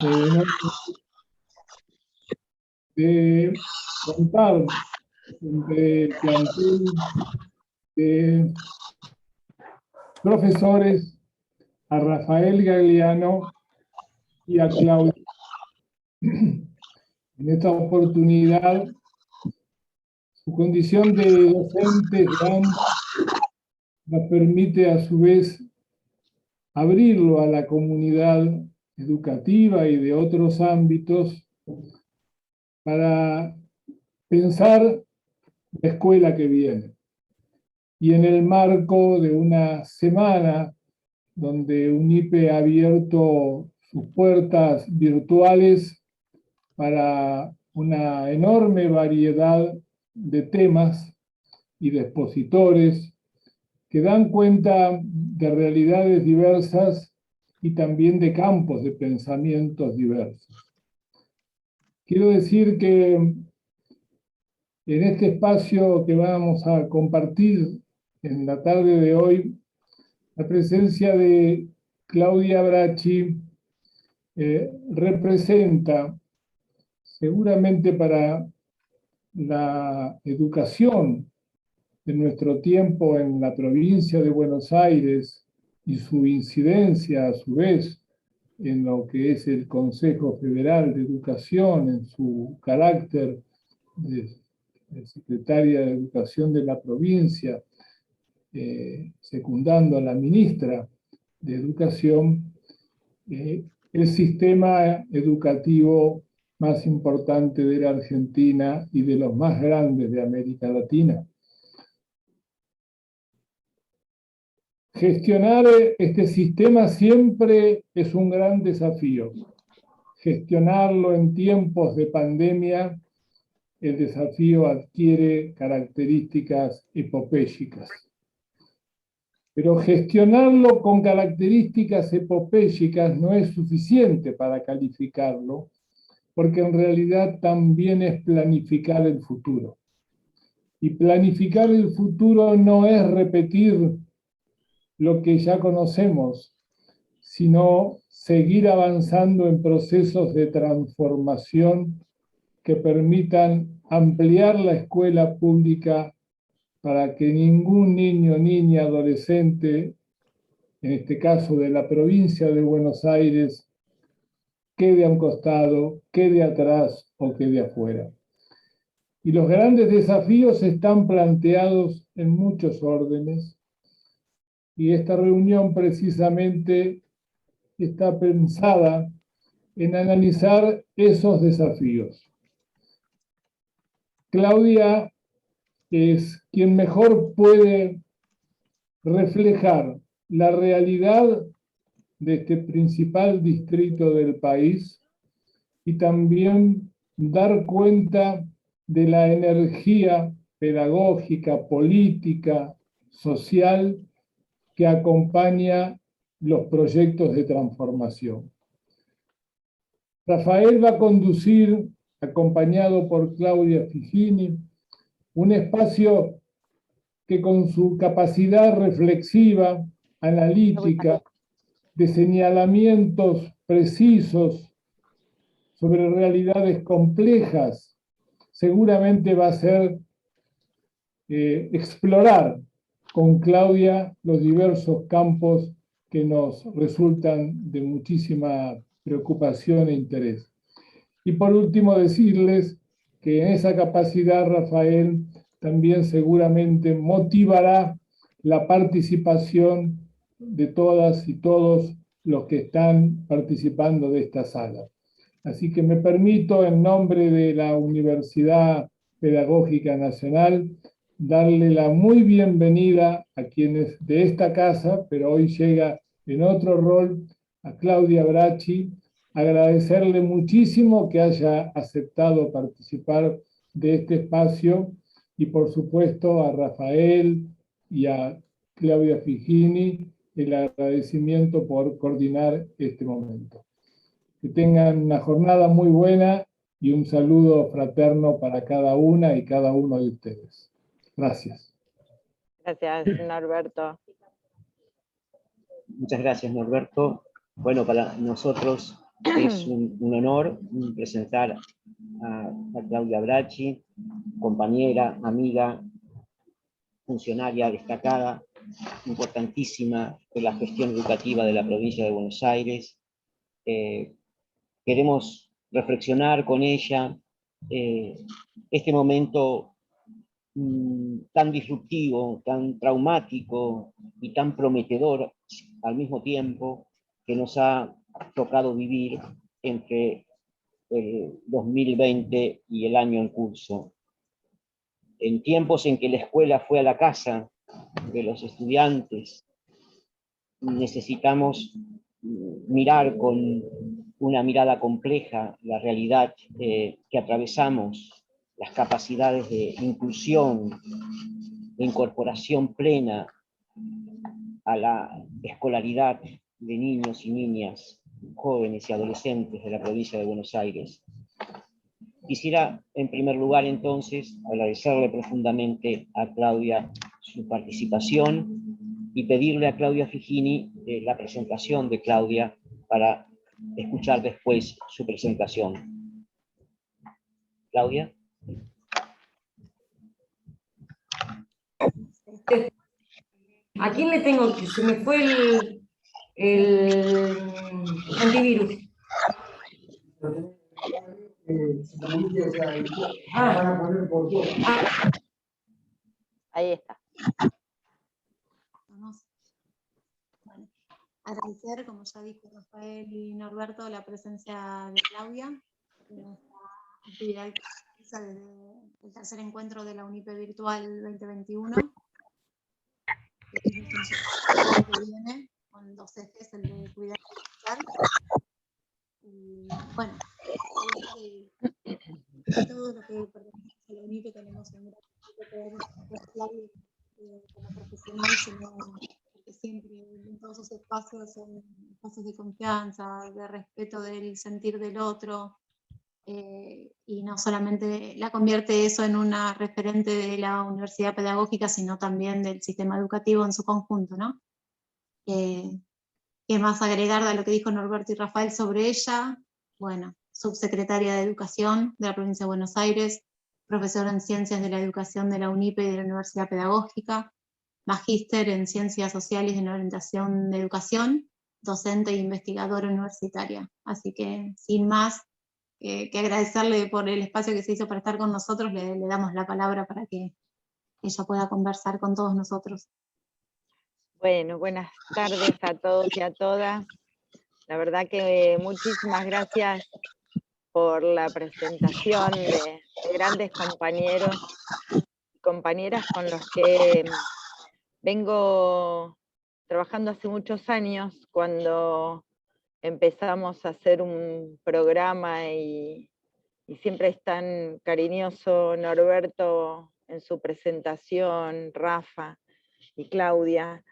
no, de contar entre el plantel de profesores a Rafael Gagliano y a Claudia. En esta oportunidad, su condición de docente nos permite a su vez abrirlo a la comunidad educativa y de otros ámbitos para pensar la escuela que viene. Y en el marco de una semana donde UNIPE ha abierto sus puertas virtuales para una enorme variedad de temas y de expositores que dan cuenta de realidades diversas y también de campos de pensamientos diversos. Quiero decir que en este espacio que vamos a compartir en la tarde de hoy, la presencia de Claudia Bracci representa seguramente para la educación de nuestro tiempo en la provincia de Buenos Aires y su incidencia a su vez en lo que es el Consejo Federal de Educación, en su carácter de secretaria de Educación de la provincia, secundando a la ministra de Educación, el sistema educativo más importante de la Argentina y de los más grandes de América Latina. Gestionar este sistema siempre es un gran desafío. Gestionarlo en tiempos de pandemia, el desafío adquiere características epopélicas. Pero gestionarlo con características epopélicas no es suficiente para calificarlo, porque en realidad también es planificar el futuro. Y planificar el futuro no es repetir lo que ya conocemos, sino seguir avanzando en procesos de transformación que permitan ampliar la escuela pública para que ningún niño, niña, adolescente, en este caso de la provincia de Buenos Aires, quede a un costado, quede atrás o quede afuera. Y los grandes desafíos están planteados en muchos órdenes, y esta reunión precisamente está pensada en analizar esos desafíos. Claudia es quien mejor puede reflejar la realidad de este principal distrito del país y también dar cuenta de la energía pedagógica, política, social que acompaña los proyectos de transformación. Rafael va a conducir, acompañado por Claudia Figini, un espacio que con su capacidad reflexiva, analítica, de señalamientos precisos sobre realidades complejas, seguramente va a ser explorar con Claudia los diversos campos que nos resultan de muchísima preocupación e interés. Y por último decirles que en esa capacidad Rafael también seguramente motivará la participación de todas y todos los que están participando de esta sala. Así que me permito, en nombre de la Universidad Pedagógica Nacional, darle la muy bienvenida a quienes de esta casa, pero hoy llega en otro rol, a Claudia Bracci, agradecerle muchísimo que haya aceptado participar de este espacio y por supuesto a Rafael y a Claudia Figini el agradecimiento por coordinar este momento. Que tengan una jornada muy buena y un saludo fraterno para cada una y cada uno de ustedes. Gracias. Gracias, Norberto. Muchas gracias, Norberto. Bueno, para nosotros Es un honor presentar a Claudia Bracci, compañera, amiga, funcionaria destacada, importantísima de la gestión educativa de la provincia de Buenos Aires. Queremos reflexionar con ella este momento tan disruptivo, tan traumático y tan prometedor al mismo tiempo que nos ha tocado vivir entre el 2020 y el año en curso. En tiempos en que la escuela fue a la casa de los estudiantes, necesitamos mirar con una mirada compleja la realidad que atravesamos, las capacidades de inclusión, de incorporación plena a la escolaridad de niños y niñas, jóvenes y adolescentes de la provincia de Buenos Aires. Quisiera, en primer lugar, entonces, agradecerle profundamente a Claudia su participación y pedirle a Claudia Figini la presentación de Claudia para escuchar después su presentación. Claudia. ¿A quién le tengo que? Se me fue el antivirus. Ahí está. Vamos. Bueno, agradecer, como ya dijo Rafael y Norberto, la presencia de Claudia en esta actividad desde el tercer encuentro de la UNIPE Virtual 2021. Que viene con dos ejes, el de cuidar y escuchar. Y bueno, todo lo que pertenece a la UNIPE tenemos un gran equipo de Claudia como profesional, sino porque siempre en todos sus espacios son espacios de confianza, de respeto del sentir del otro, y no solamente la convierte eso en una referente de la universidad pedagógica, sino también del sistema educativo en su conjunto, ¿no? ¿Qué más agregar de lo que dijo Norberto y Rafael sobre ella? Bueno, subsecretaria de Educación de la provincia de Buenos Aires, profesora en Ciencias de la Educación de la UNIPE y de la Universidad Pedagógica, magíster en Ciencias Sociales y en Orientación de Educación, docente e investigadora universitaria. Así que, sin más, que agradecerle por el espacio que se hizo para estar con nosotros, le damos la palabra para que ella pueda conversar con todos nosotros. Bueno, buenas tardes a todos y a todas. La verdad que muchísimas gracias por la presentación de grandes compañeros y compañeras con los que vengo trabajando hace muchos años, cuando empezamos a hacer un programa y siempre es tan cariñoso Norberto en su presentación, Rafa y Claudia.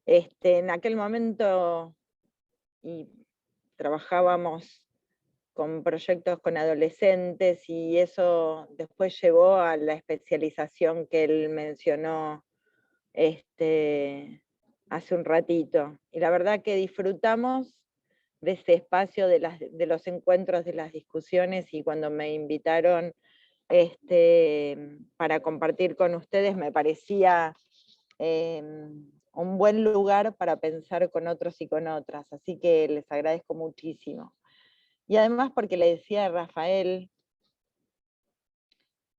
En aquel momento trabajábamos con proyectos con adolescentes y eso después llevó a la especialización que él mencionó hace un ratito. Y la verdad que disfrutamos de ese espacio de los encuentros, de las discusiones, y cuando me invitaron para compartir con ustedes me parecía un buen lugar para pensar con otros y con otras, así que les agradezco muchísimo. Y además porque le decía a Rafael,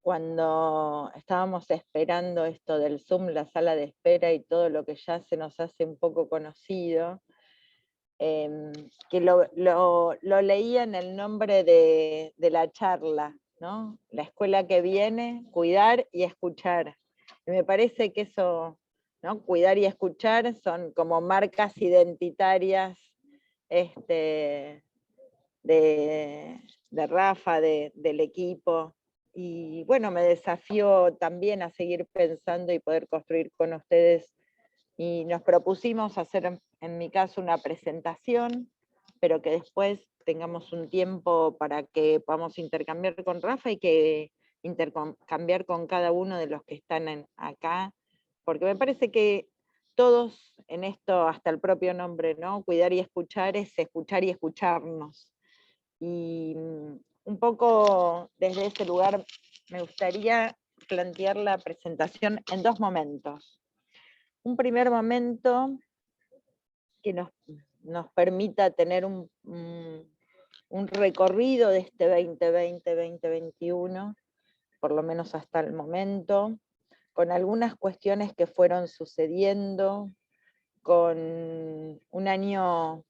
cuando estábamos esperando esto del Zoom, la sala de espera y todo lo que ya se nos hace un poco conocido, que lo leía en el nombre de la charla, ¿no? La escuela que viene, cuidar y escuchar. Y me parece que eso, ¿no? Cuidar y escuchar son como marcas identitarias de Rafa, del equipo. Y bueno, me desafió también a seguir pensando y poder construir con ustedes. Y nos propusimos hacer, en mi caso, una presentación, pero que después tengamos un tiempo para que podamos intercambiar con Rafa y que intercambiar con cada uno de los que están acá, porque me parece que todos en esto, hasta el propio nombre, ¿no? Cuidar y escuchar es escuchar y escucharnos. Y un poco desde ese lugar me gustaría plantear la presentación en dos momentos. Un primer momento que nos permita tener un recorrido de este 2020-2021, por lo menos hasta el momento, con algunas cuestiones que fueron sucediendo, con un año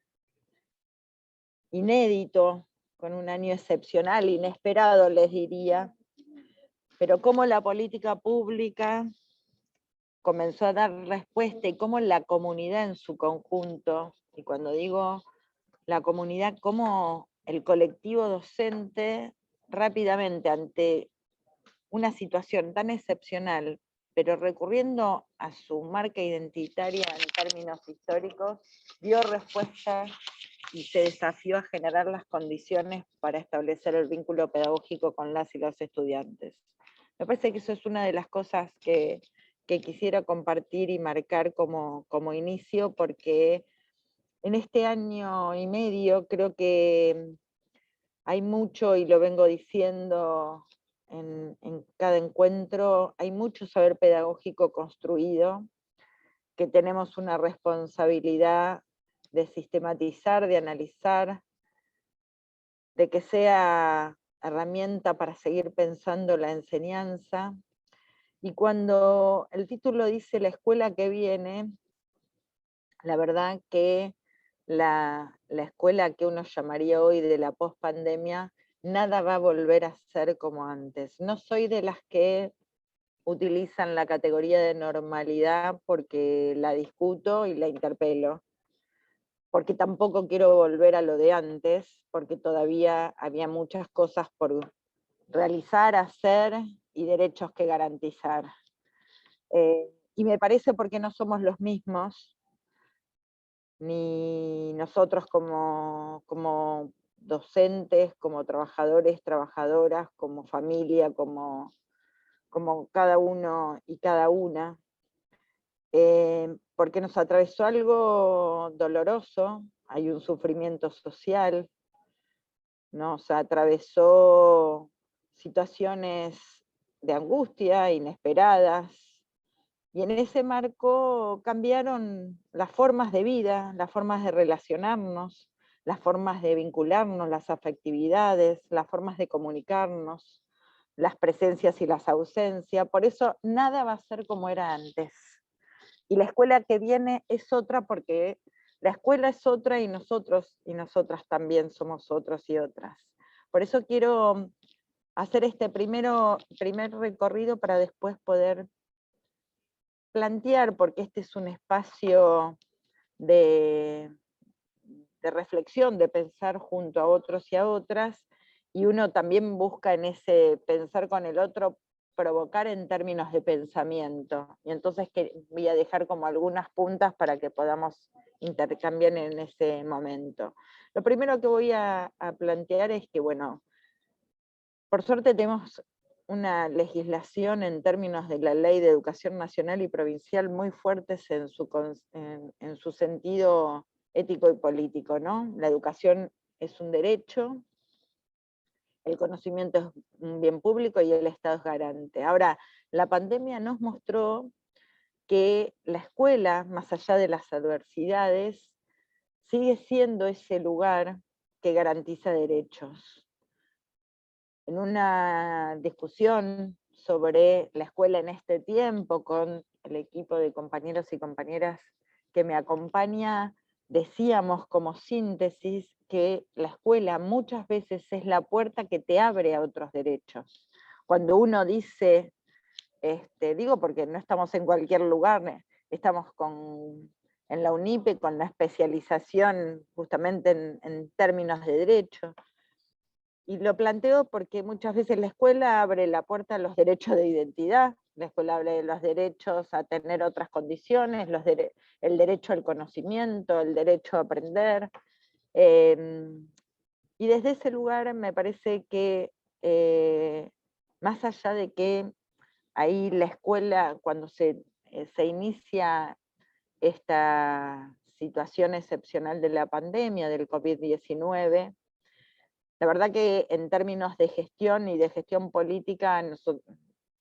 inédito, con un año excepcional, inesperado les diría, pero cómo la política pública comenzó a dar respuesta y cómo la comunidad en su conjunto, y cuando digo la comunidad, cómo el colectivo docente rápidamente ante una situación tan excepcional, pero recurriendo a su marca identitaria en términos históricos, dio respuesta y se desafió a generar las condiciones para establecer el vínculo pedagógico con las y los estudiantes. Me parece que eso es una de las cosas que quisiera compartir y marcar como inicio, porque en este año y medio creo que hay mucho, y lo vengo diciendo en cada encuentro, hay mucho saber pedagógico construido, que tenemos una responsabilidad de sistematizar, de analizar, de que sea herramienta para seguir pensando la enseñanza. Y cuando el título dice la escuela que viene, la verdad que la escuela que uno llamaría hoy de la pospandemia, nada va a volver a ser como antes. No soy de las que utilizan la categoría de normalidad porque la discuto y la interpelo, porque tampoco quiero volver a lo de antes, porque todavía había muchas cosas por realizar, hacer y derechos que garantizar. Y me parece porque no somos los mismos, ni nosotros como docentes, como trabajadores, trabajadoras, como familia, como cada uno y cada una, porque nos atravesó algo doloroso, hay un sufrimiento social, nos atravesó situaciones de angustia inesperadas, y en ese marco cambiaron las formas de vida, las formas de relacionarnos, las formas de vincularnos, las afectividades, las formas de comunicarnos, las presencias y las ausencias. Por eso nada va a ser como era antes. Y la escuela que viene es otra, porque la escuela es otra y nosotros y nosotras también somos otros y otras. Por eso quiero hacer este primer recorrido para después poder plantear, porque este es un espacio de reflexión, de pensar junto a otros y a otras, y uno también busca en ese pensar con el otro provocar en términos de pensamiento. Y entonces voy a dejar como algunas puntas para que podamos intercambiar en ese momento. Lo primero que voy a plantear es que, bueno, por suerte tenemos una legislación en términos de la Ley de Educación Nacional y Provincial muy fuertes en su sentido ético y político, ¿no? La educación es un derecho, el conocimiento es un bien público y el Estado es garante. Ahora, la pandemia nos mostró que la escuela, más allá de las adversidades, sigue siendo ese lugar que garantiza derechos. En una discusión sobre la escuela en este tiempo con el equipo de compañeros y compañeras que me acompaña, decíamos como síntesis que la escuela muchas veces es la puerta que te abre a otros derechos. Cuando uno dice, digo porque no estamos en cualquier lugar, estamos en la UNIPE con la especialización justamente en términos de derecho. Y lo planteo porque muchas veces la escuela abre la puerta a los derechos de identidad, la escuela abre los derechos a tener otras condiciones, el derecho al conocimiento, el derecho a aprender. Y desde ese lugar me parece que, más allá de que ahí la escuela, cuando se inicia esta situación excepcional de la pandemia, del COVID-19, La verdad que en términos de gestión y de gestión política,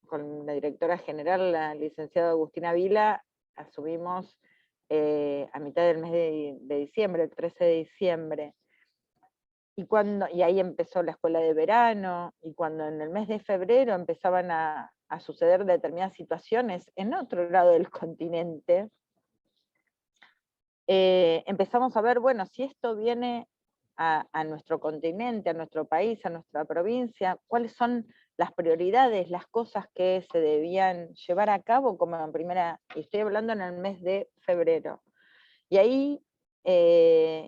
con la directora general, la licenciada Agustina Vila, asumimos a mitad del mes de diciembre, el 13 de diciembre. Y ahí empezó la escuela de verano, y cuando en el mes de febrero empezaban a suceder determinadas situaciones en otro lado del continente, empezamos a ver, bueno, si esto viene a nuestro continente, a nuestro país, a nuestra provincia, cuáles son las prioridades, las cosas que se debían llevar a cabo como primera, y estoy hablando en el mes de febrero. Y ahí,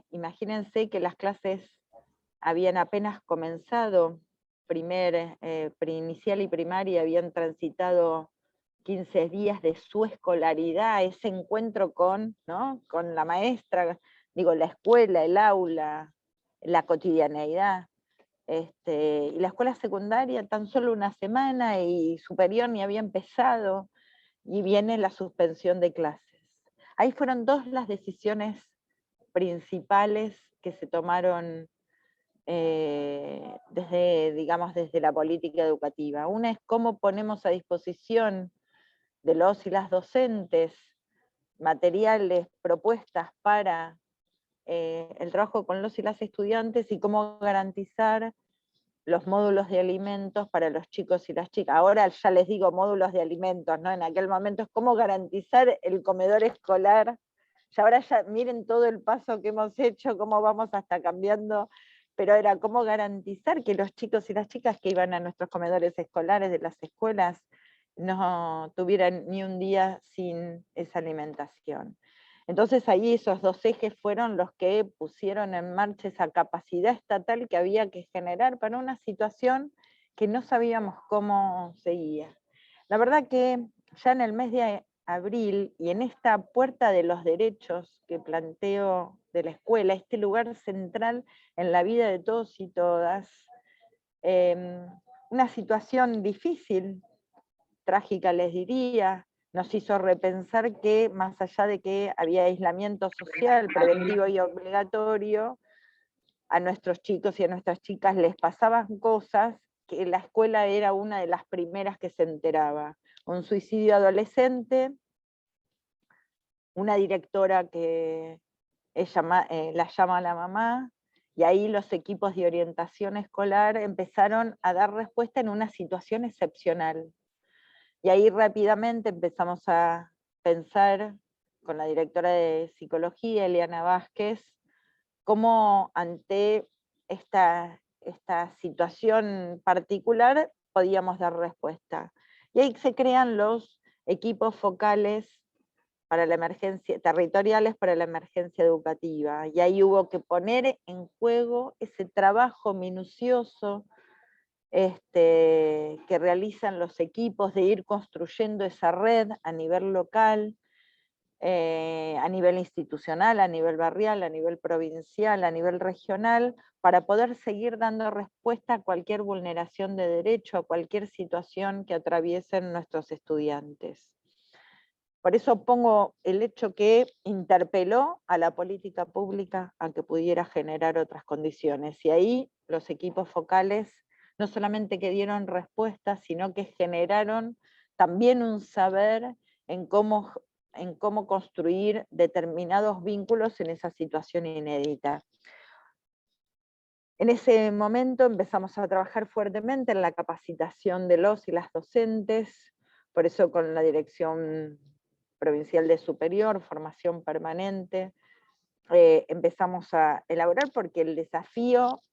imagínense que las clases habían apenas comenzado, preinicial y primaria habían transitado 15 días de su escolaridad, ese encuentro con, ¿no?, con la maestra, digo, la escuela, el aula, la cotidianeidad. Y la escuela secundaria tan solo una semana, y superior ni había empezado, y viene la suspensión de clases. Ahí fueron dos las decisiones principales que se tomaron desde la política educativa. Una es cómo ponemos a disposición de los y las docentes materiales, propuestas para el trabajo con los y las estudiantes, y cómo garantizar los módulos de alimentos para los chicos y las chicas. Ahora ya les digo módulos de alimentos, ¿no? En aquel momento es cómo garantizar el comedor escolar. Y ahora ya miren todo el paso que hemos hecho, cómo vamos hasta cambiando, pero era cómo garantizar que los chicos y las chicas que iban a nuestros comedores escolares de las escuelas no tuvieran ni un día sin esa alimentación. Entonces ahí esos dos ejes fueron los que pusieron en marcha esa capacidad estatal que había que generar para una situación que no sabíamos cómo seguía. La verdad que ya en el mes de abril, y en esta puerta de los derechos que planteo de la escuela, este lugar central en la vida de todos y todas, una situación difícil, trágica les diría, nos hizo repensar que más allá de que había aislamiento social preventivo y obligatorio, a nuestros chicos y a nuestras chicas les pasaban cosas que la escuela era una de las primeras que se enteraba. Un suicidio adolescente, una directora que la llama a la mamá, y ahí los equipos de orientación escolar empezaron a dar respuesta en una situación excepcional. Y ahí rápidamente empezamos a pensar con la directora de psicología, Eliana Vázquez, cómo ante esta situación particular podíamos dar respuesta. Y ahí se crean los equipos focales para la emergencia, territoriales para la emergencia educativa. Y ahí hubo que poner en juego ese trabajo minucioso que realizan los equipos de ir construyendo esa red a nivel local, a nivel institucional, a nivel barrial, a nivel provincial, a nivel regional, para poder seguir dando respuesta a cualquier vulneración de derecho, a cualquier situación que atraviesen nuestros estudiantes. Por eso pongo el hecho que interpeló a la política pública a que pudiera generar otras condiciones, y ahí los equipos focales no solamente que dieron respuestas, sino que generaron también un saber en cómo construir determinados vínculos en esa situación inédita. En ese momento empezamos a trabajar fuertemente en la capacitación de los y las docentes, por eso con la Dirección Provincial de Superior, Formación Permanente, empezamos a elaborar porque el desafío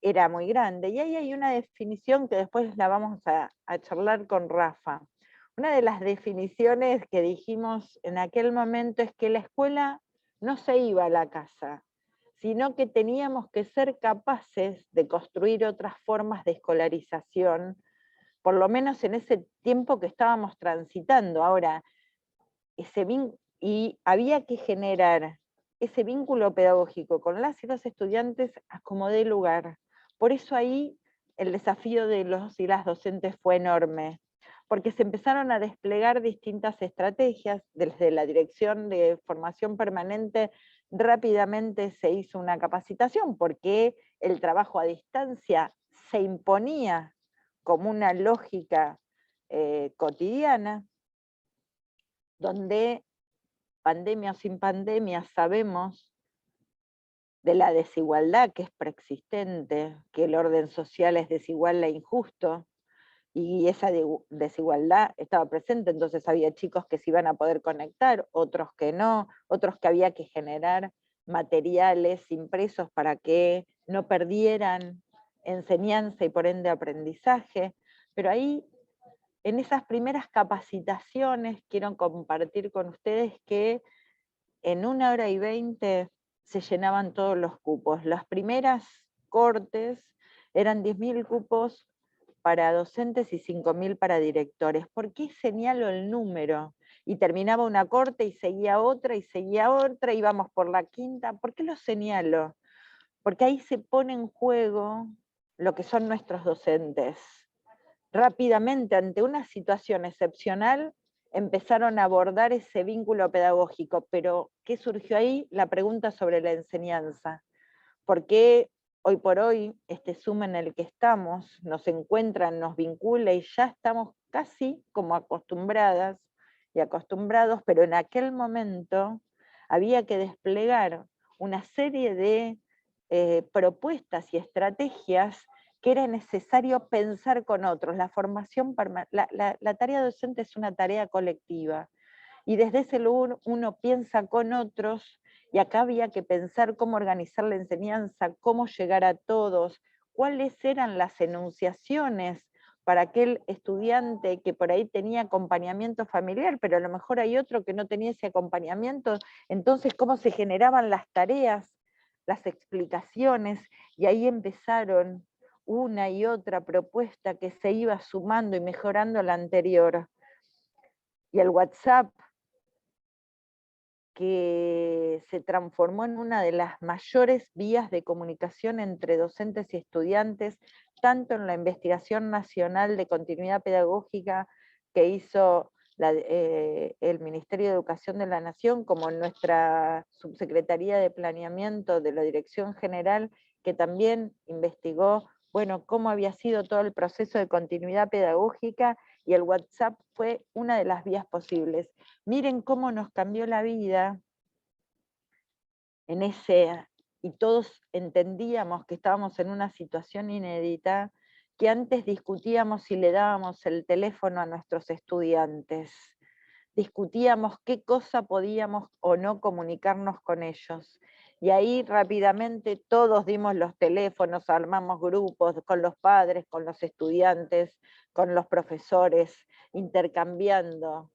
era muy grande. Y ahí hay una definición que después la vamos a charlar con Rafa. Una de las definiciones que dijimos en aquel momento es que la escuela no se iba a la casa, sino que teníamos que ser capaces de construir otras formas de escolarización, por lo menos en ese tiempo que estábamos transitando. Ahora, y había que generar ese vínculo pedagógico con las y los estudiantes a como dé lugar. Por eso ahí el desafío de los y las docentes fue enorme, porque se empezaron a desplegar distintas estrategias. Desde la Dirección de Formación Permanente rápidamente se hizo una capacitación, porque el trabajo a distancia se imponía como una lógica cotidiana, donde pandemia o sin pandemia sabemos de la desigualdad que es preexistente, que el orden social es desigual e injusto, y esa desigualdad estaba presente, entonces había chicos que se iban a poder conectar, otros que no, otros que había que generar materiales impresos para que no perdieran enseñanza y por ende aprendizaje, pero ahí en esas primeras capacitaciones quiero compartir con ustedes que en 1 hora y 20 se llenaban todos los cupos. Las primeras cortes eran 10.000 cupos para docentes y 5.000 para directores. ¿Por qué señalo el número? Y terminaba una corte y seguía otra, íbamos por la quinta. ¿Por qué lo señalo? Porque ahí se pone en juego lo que son nuestros docentes. Rápidamente, ante una situación excepcional, empezaron a abordar ese vínculo pedagógico, pero ¿qué surgió ahí? La pregunta sobre la enseñanza. ¿Por qué hoy por hoy este Zoom en el que estamos nos encuentra, nos vincula y ya estamos casi como acostumbradas y acostumbrados, pero en aquel momento había que desplegar una serie de propuestas y estrategias que era necesario pensar con otros. La formación, la tarea docente es una tarea colectiva, y desde ese lugar uno piensa con otros, y acá había que pensar cómo organizar la enseñanza, cómo llegar a todos, cuáles eran las enunciaciones para aquel estudiante que por ahí tenía acompañamiento familiar, pero a lo mejor hay otro que no tenía ese acompañamiento, entonces cómo se generaban las tareas, las explicaciones, y ahí empezaron una y otra propuesta que se iba sumando y mejorando la anterior. Y el WhatsApp, que se transformó en una de las mayores vías de comunicación entre docentes y estudiantes, tanto en la investigación nacional de continuidad pedagógica que hizo el Ministerio de Educación de la Nación, como en nuestra Subsecretaría de Planeamiento de la Dirección General, que también investigó, bueno, cómo había sido todo el proceso de continuidad pedagógica, y el WhatsApp fue una de las vías posibles. Miren cómo nos cambió la vida en ese, y todos entendíamos que estábamos en una situación inédita, que antes discutíamos si le dábamos el teléfono a nuestros estudiantes, discutíamos qué cosa podíamos o no comunicarnos con ellos. Y ahí rápidamente todos dimos los teléfonos, armamos grupos con los padres, con los estudiantes, con los profesores, intercambiando,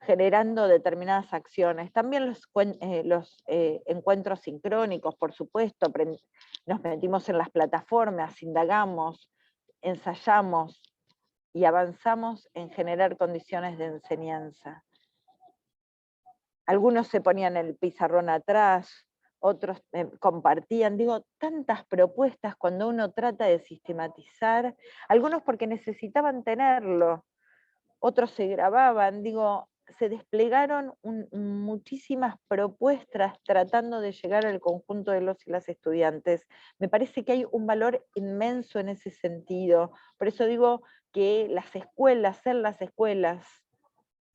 generando determinadas acciones. También los encuentros sincrónicos, por supuesto, nos metimos en las plataformas, indagamos, ensayamos y avanzamos en generar condiciones de enseñanza. Algunos se ponían el pizarrón atrás, otros compartían, digo, tantas propuestas cuando uno trata de sistematizar, algunos porque necesitaban tenerlo, otros se grababan, digo, se desplegaron muchísimas propuestas tratando de llegar al conjunto de los y las estudiantes. Me parece que hay un valor inmenso en ese sentido. Por eso digo que las escuelas, en las escuelas,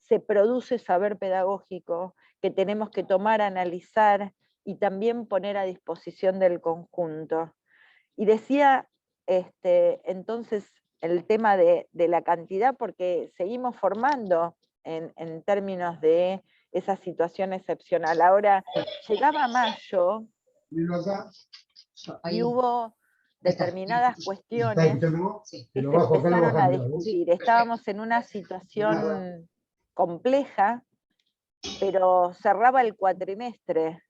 se produce saber pedagógico que tenemos que tomar, analizar y también poner a disposición del conjunto. Y decía entonces el tema de la cantidad, porque seguimos formando en términos de esa situación excepcional. Ahora, llegaba mayo y hubo determinadas cuestiones que se empezaron a discutir. Estábamos en una situación compleja, pero cerraba el cuatrimestre,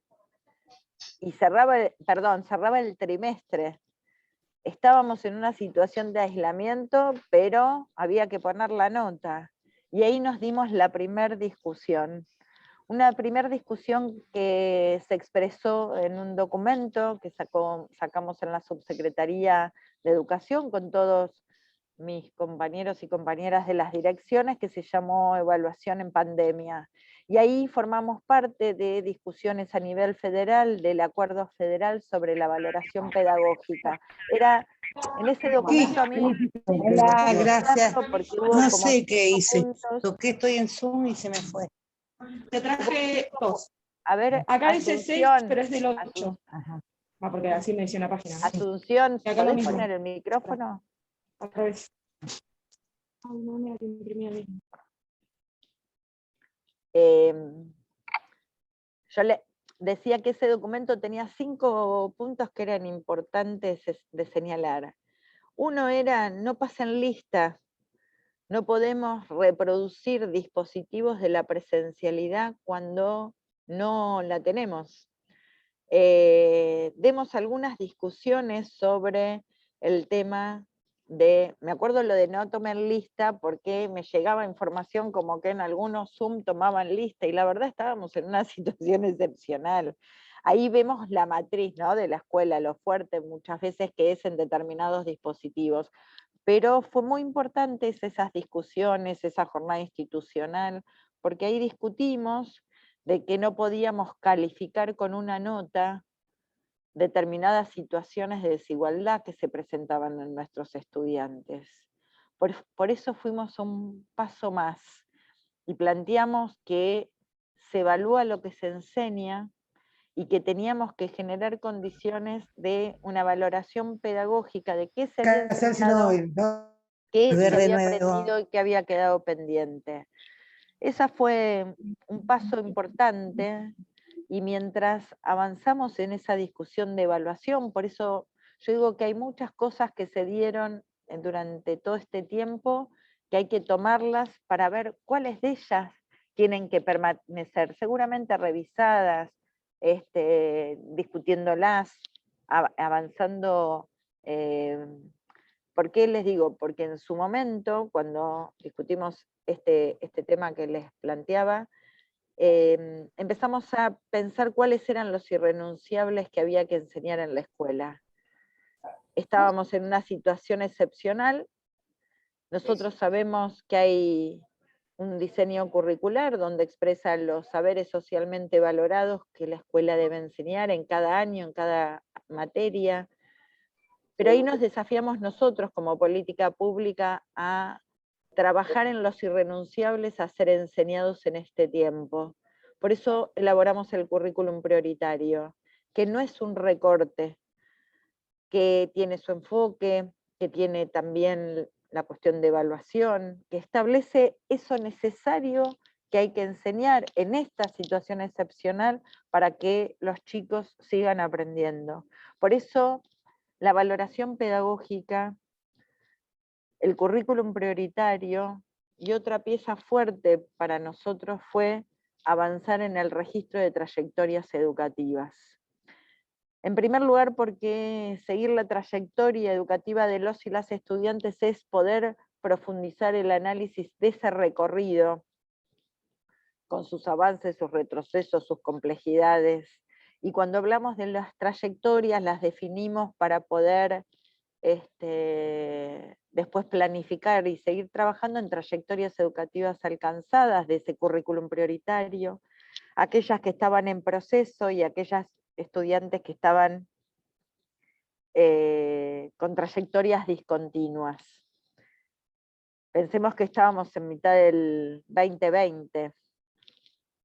y cerraba el trimestre. Estábamos en una situación de aislamiento, pero había que poner la nota. Y ahí nos dimos la primera discusión. Una primera discusión que se expresó en un documento que sacamos en la Subsecretaría de Educación con todos mis compañeros y compañeras de las direcciones, que se llamó Evaluación en Pandemia. Y ahí formamos parte de discusiones a nivel federal, del acuerdo federal sobre la valoración pedagógica. En ese documento a mí... Hola, gracias. Porque hubo No como sé qué hice. puntos. Toqué, estoy en Zoom y se me fue. Te traje dos. A ver, Acá dice 6, Asunción, pero es del 8. Ajá. Ah, porque así me dice la página. Asunción, Y acá lo ¿podés mismo. poner el micrófono? Al revés. Ay, no, mira, que imprimí a mí. Yo le decía que ese documento tenía 5 puntos que eran importantes de señalar. Uno era, no pasen lista, no podemos reproducir dispositivos de la presencialidad cuando no la tenemos. Demos algunas discusiones sobre el tema de, me acuerdo lo de no tomen lista porque me llegaba información como que en algunos Zoom tomaban lista y la verdad estábamos en una situación excepcional. Ahí vemos la matriz, ¿no?, de la escuela, lo fuerte muchas veces que es en determinados dispositivos, pero fue muy importante esas discusiones, esa jornada institucional, porque ahí discutimos de que no podíamos calificar con una nota determinadas situaciones de desigualdad que se presentaban en nuestros estudiantes. Por eso fuimos un paso más y planteamos que se evalúa lo que se enseña y que teníamos que generar condiciones de una valoración pedagógica de qué se había enseñado, qué se había aprendido y qué había quedado pendiente. Esa fue un paso importante. Y mientras avanzamos en esa discusión de evaluación, por eso yo digo que hay muchas cosas que se dieron durante todo este tiempo, que hay que tomarlas para ver cuáles de ellas tienen que permanecer, seguramente revisadas, discutiéndolas, avanzando. ¿Por qué les digo? Porque en su momento, cuando discutimos este tema que les planteaba, empezamos a pensar cuáles eran los irrenunciables que había que enseñar en la escuela. Estábamos en una situación excepcional, nosotros sabemos que hay un diseño curricular donde expresa los saberes socialmente valorados que la escuela debe enseñar en cada año, en cada materia, pero ahí nos desafiamos nosotros como política pública a trabajar en los irrenunciables a ser enseñados en este tiempo. Por eso elaboramos el currículum prioritario, que no es un recorte, que tiene su enfoque, que tiene también la cuestión de evaluación, que establece eso necesario que hay que enseñar en esta situación excepcional para que los chicos sigan aprendiendo. Por eso la valoración pedagógica, el currículum prioritario, y otra pieza fuerte para nosotros fue avanzar en el registro de trayectorias educativas. En primer lugar, porque seguir la trayectoria educativa de los y las estudiantes es poder profundizar el análisis de ese recorrido, con sus avances, sus retrocesos, sus complejidades. Y cuando hablamos de las trayectorias, las definimos para poder después planificar y seguir trabajando en trayectorias educativas alcanzadas de ese currículum prioritario, aquellas que estaban en proceso y aquellas estudiantes que estaban con trayectorias discontinuas. Pensemos que estábamos en mitad del 2020,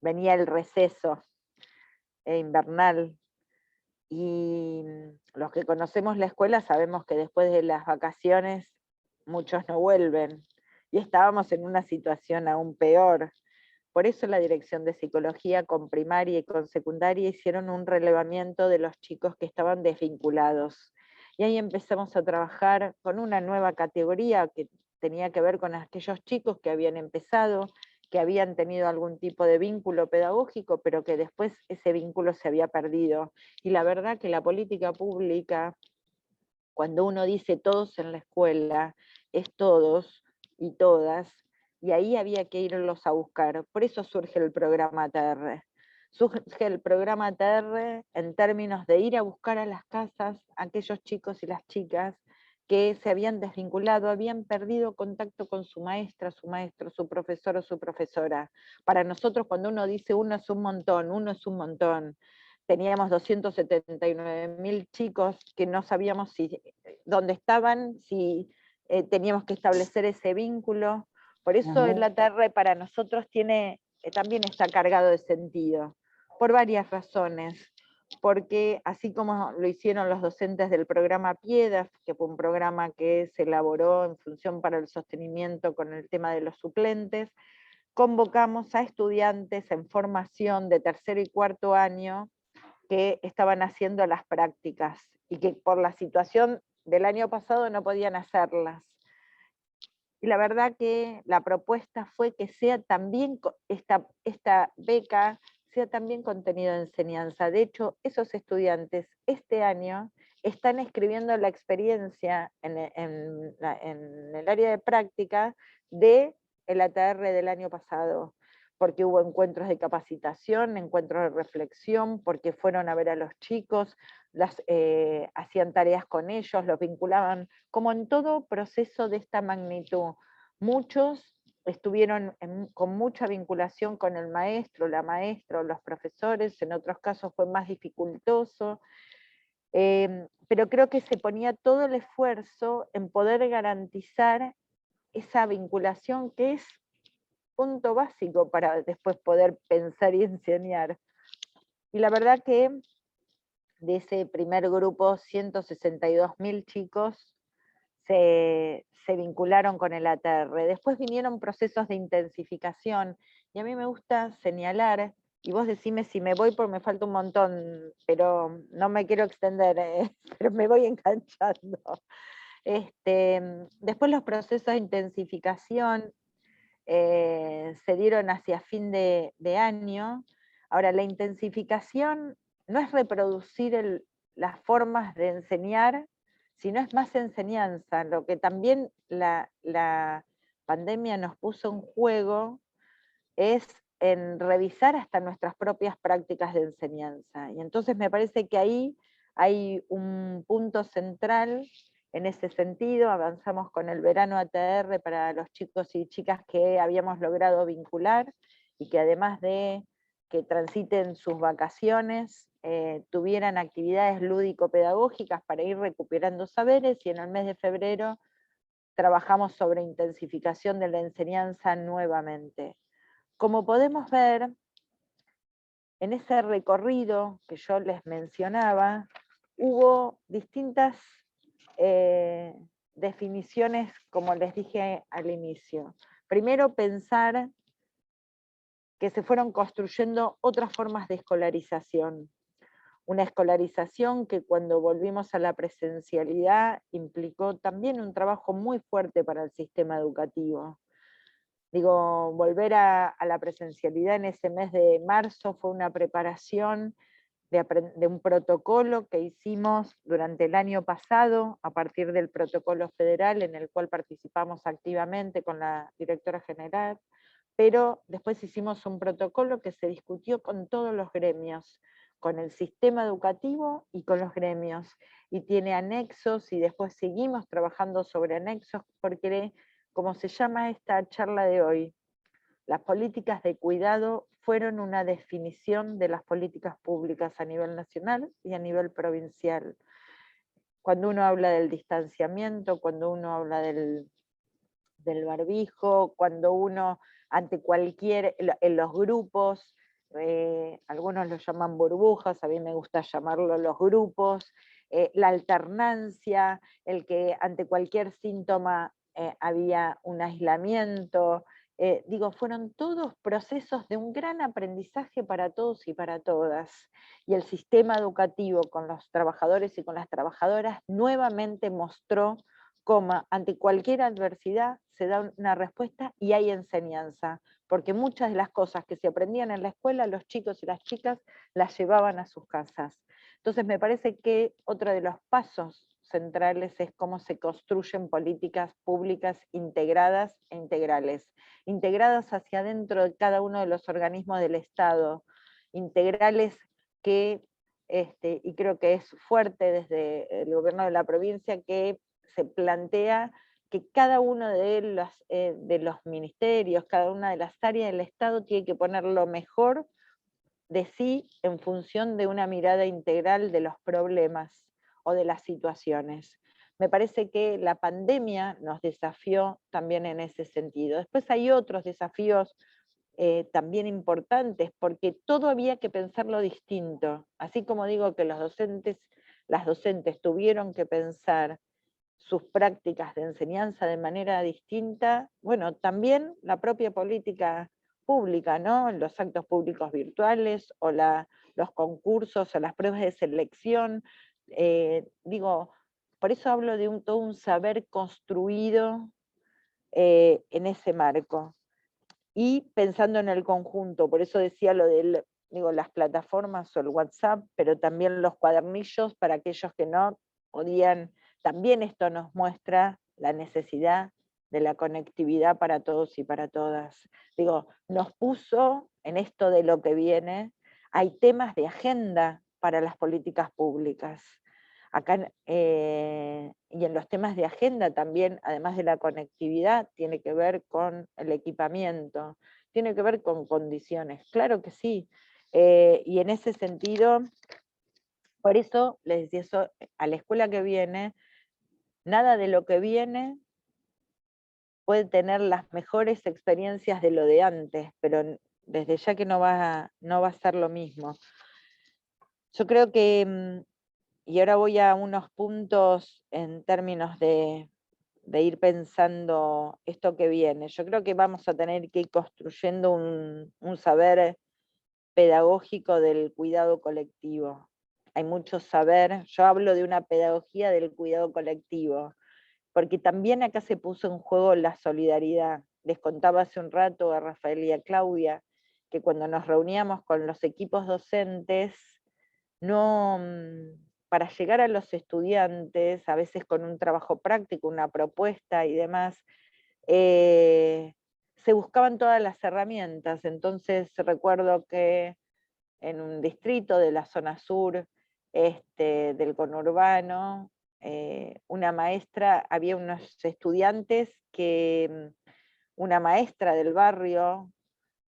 venía el receso invernal, y los que conocemos la escuela sabemos que después de las vacaciones muchos no vuelven, y estábamos en una situación aún peor. Por eso la Dirección de Psicología con primaria y con secundaria hicieron un relevamiento de los chicos que estaban desvinculados. Y ahí empezamos a trabajar con una nueva categoría que tenía que ver con aquellos chicos que habían empezado, que habían tenido algún tipo de vínculo pedagógico, pero que después ese vínculo se había perdido. Y la verdad que la política pública, cuando uno dice todos en la escuela, es todos y todas, y ahí había que irlos a buscar. Por eso surge el programa ATR. Surge el programa ATR en términos de ir a buscar a las casas a aquellos chicos y las chicas que se habían desvinculado, habían perdido contacto con su maestra, su maestro, su profesor o su profesora. Para nosotros, cuando uno dice uno es un montón. Teníamos 279.000 chicos que no sabíamos dónde estaban, si teníamos que establecer ese vínculo. Por eso el ATR para nosotros también está cargado de sentido, por varias razones. Porque así como lo hicieron los docentes del programa PIEDAF, que fue un programa que se elaboró en función para el sostenimiento con el tema de los suplentes, convocamos a estudiantes en formación de tercero y cuarto año que estaban haciendo las prácticas y que por la situación del año pasado no podían hacerlas. Y la verdad que la propuesta fue que sea también esta beca sea también contenido de enseñanza. De hecho, esos estudiantes este año están escribiendo la experiencia en el área de práctica del ATR del año pasado, porque hubo encuentros de capacitación, encuentros de reflexión, porque fueron a ver a los chicos, hacían tareas con ellos, los vinculaban, como en todo proceso de esta magnitud. Muchos estuvieron con mucha vinculación con el maestro, la maestra o los profesores, en otros casos fue más dificultoso, pero creo que se ponía todo el esfuerzo en poder garantizar esa vinculación que es punto básico para después poder pensar y enseñar. Y la verdad que de ese primer grupo, 162.000 chicos se vincularon con el ATR. Después vinieron procesos de intensificación, y a mí me gusta señalar, y vos decime si me voy porque me falta un montón, pero no me quiero extender, pero me voy enganchando. Después los procesos de intensificación se dieron hacia fin de año. Ahora, la intensificación no es reproducir las formas de enseñar, sino es más enseñanza. Lo que también la pandemia nos puso en juego es en revisar hasta nuestras propias prácticas de enseñanza. Y entonces me parece que ahí hay un punto central en ese sentido. Avanzamos con el verano ATR para los chicos y chicas que habíamos logrado vincular, y que además de que transiten sus vacaciones, tuvieran actividades lúdico-pedagógicas para ir recuperando saberes, y en el mes de febrero trabajamos sobre intensificación de la enseñanza nuevamente. Como podemos ver, en ese recorrido que yo les mencionaba, hubo distintas definiciones, como les dije al inicio. Primero, pensar que se fueron construyendo otras formas de escolarización. Una escolarización que cuando volvimos a la presencialidad implicó también un trabajo muy fuerte para el sistema educativo. Digo, volver a la presencialidad en ese mes de marzo fue una preparación de un protocolo que hicimos durante el año pasado, a partir del protocolo federal, en el cual participamos activamente con la directora general, pero después hicimos un protocolo que se discutió con todos los gremios, con el sistema educativo y con los gremios, y tiene anexos, y después seguimos trabajando sobre anexos, porque, como se llama esta charla de hoy, las políticas de cuidado fueron una definición de las políticas públicas a nivel nacional y a nivel provincial. Cuando uno habla del distanciamiento, cuando uno habla del barbijo, cuando uno ante en los grupos, algunos lo llaman burbujas, a mí me gusta llamarlo los grupos, la alternancia, el que ante cualquier síntoma había un aislamiento, fueron todos procesos de un gran aprendizaje para todos y para todas, y el sistema educativo con los trabajadores y con las trabajadoras nuevamente mostró cómo ante cualquier adversidad se da una respuesta y hay enseñanza, porque muchas de las cosas que se aprendían en la escuela, los chicos y las chicas las llevaban a sus casas. Entonces me parece que otro de los pasos centrales es cómo se construyen políticas públicas integradas e integrales, integradas hacia adentro de cada uno de los organismos del Estado, integrales que, y creo que es fuerte desde el gobierno de la provincia, que se plantea que cada uno de los ministerios, cada una de las áreas del Estado tiene que poner lo mejor de sí en función de una mirada integral de los problemas o de las situaciones. Me parece que la pandemia nos desafió también en ese sentido. Después hay otros desafíos también importantes, porque todo había que pensarlo distinto. Así como digo que las docentes tuvieron que pensar sus prácticas de enseñanza de manera distinta, bueno, también la propia política pública, ¿no? Los actos públicos virtuales o los concursos o las pruebas de selección. Por eso hablo de todo un saber construido en ese marco. Y pensando en el conjunto, por eso decía lo de las plataformas o el WhatsApp, pero también los cuadernillos para aquellos que no podían. También esto nos muestra la necesidad de la conectividad para todos y para todas. Nos puso en esto de lo que viene, hay temas de agenda para las políticas públicas. Acá, y en los temas de agenda también, además de la conectividad, tiene que ver con el equipamiento, tiene que ver con condiciones, claro que sí. Y en ese sentido, por eso les decía eso, a la escuela que viene, nada de lo que viene puede tener las mejores experiencias de lo de antes, pero desde ya que no va a ser lo mismo. Yo creo que, y ahora voy a unos puntos en términos de ir pensando esto que viene. Yo creo que vamos a tener que ir construyendo un saber pedagógico del cuidado colectivo. Hay mucho saber, yo hablo de una pedagogía del cuidado colectivo, porque también acá se puso en juego la solidaridad. Les contaba hace un rato a Rafael y a Claudia que cuando nos reuníamos con los equipos docentes, para llegar a los estudiantes, a veces con un trabajo práctico, una propuesta y demás, se buscaban todas las herramientas. Entonces recuerdo que en un distrito de la zona sur del conurbano, una maestra, había unos estudiantes que una maestra del barrio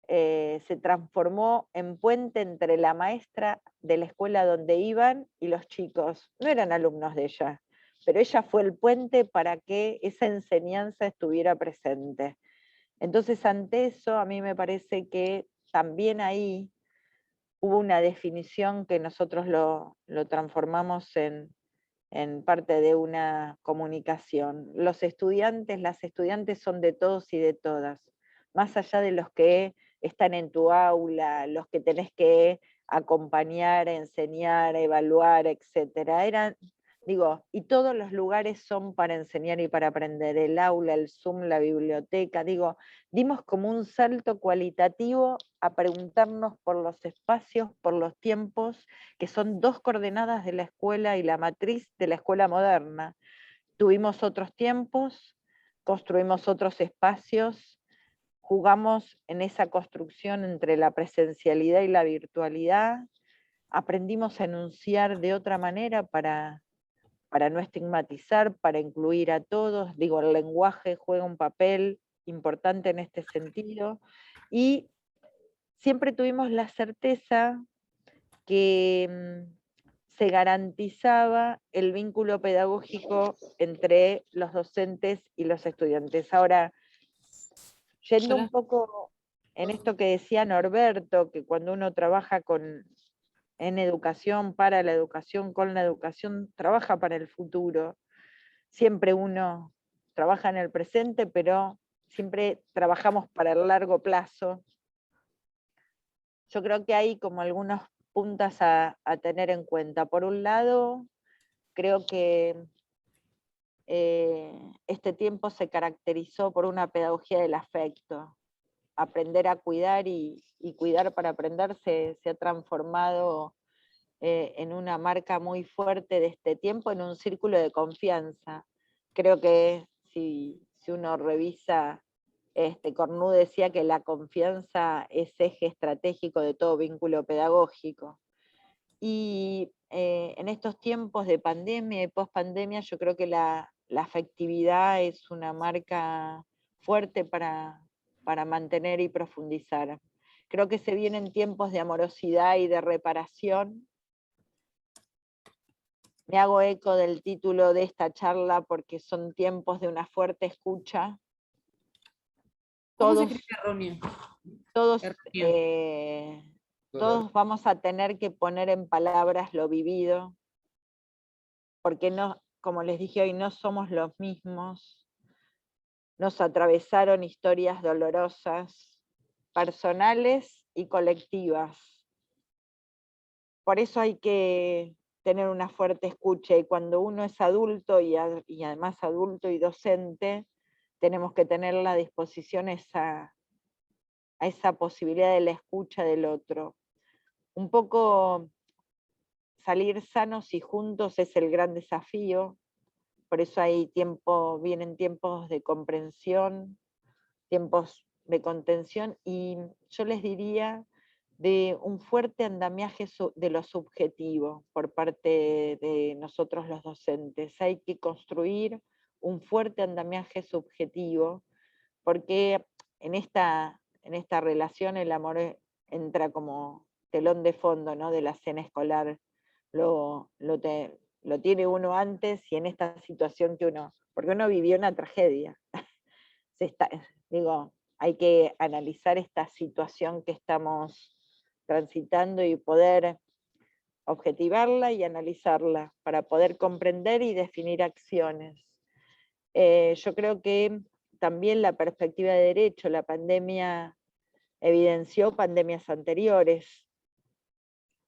se transformó en puente entre la maestra de la escuela donde iban y los chicos. No eran alumnos de ella, pero ella fue el puente para que esa enseñanza estuviera presente. Entonces, ante eso, a mí me parece que también ahí hubo una definición que nosotros lo transformamos en parte de una comunicación. Los estudiantes, las estudiantes son de todos y de todas, más allá de los que están en tu aula, los que tenés que acompañar, enseñar, evaluar, etc. Y todos los lugares son para enseñar y para aprender, el aula, el Zoom, la biblioteca, dimos como un salto cualitativo a preguntarnos por los espacios, por los tiempos, que son dos coordenadas de la escuela y la matriz de la escuela moderna. Tuvimos otros tiempos, construimos otros espacios, jugamos en esa construcción entre la presencialidad y la virtualidad, aprendimos a enunciar de otra manera para no estigmatizar, para incluir a todos. El lenguaje juega un papel importante en este sentido, y siempre tuvimos la certeza que se garantizaba el vínculo pedagógico entre los docentes y los estudiantes. Ahora, yendo un poco en esto que decía Norberto, que cuando uno trabaja en educación, para la educación, con la educación, trabaja para el futuro. Siempre uno trabaja en el presente, pero siempre trabajamos para el largo plazo. Yo creo que hay como algunas puntas a tener en cuenta. Por un lado, creo que este tiempo se caracterizó por una pedagogía del afecto. Aprender a cuidar y cuidar para aprender se ha transformado en una marca muy fuerte de este tiempo, en un círculo de confianza. Creo que si uno revisa, Cornu decía que la confianza es eje estratégico de todo vínculo pedagógico. Y en estos tiempos de pandemia y pospandemia, yo creo que la la afectividad es una marca fuerte para mantener y profundizar. Creo que se vienen tiempos de amorosidad y de reparación. Me hago eco del título de esta charla porque son tiempos de una fuerte escucha. ¿Cómo se escribe errónea? Todos vamos a tener que poner en palabras lo vivido, porque no, como les dije hoy, no somos los mismos. Nos atravesaron historias dolorosas, personales y colectivas. Por eso hay que tener una fuerte escucha, y cuando uno es adulto y además adulto y docente, tenemos que tener la disposición a esa posibilidad de la escucha del otro. Un poco salir sanos y juntos es el gran desafío, por eso vienen tiempos de comprensión, tiempos de contención, y yo les diría de un fuerte andamiaje de lo subjetivo por parte de nosotros los docentes. Hay que construir un fuerte andamiaje subjetivo, porque en esta relación el amor entra como telón de fondo, ¿no?, de la escena escolar. Lo tiene uno antes, y en esta situación porque uno vivió una tragedia. Hay que analizar esta situación que estamos transitando y poder objetivarla y analizarla para poder comprender y definir acciones. Yo creo que también la perspectiva de derecho, la pandemia evidenció pandemias anteriores,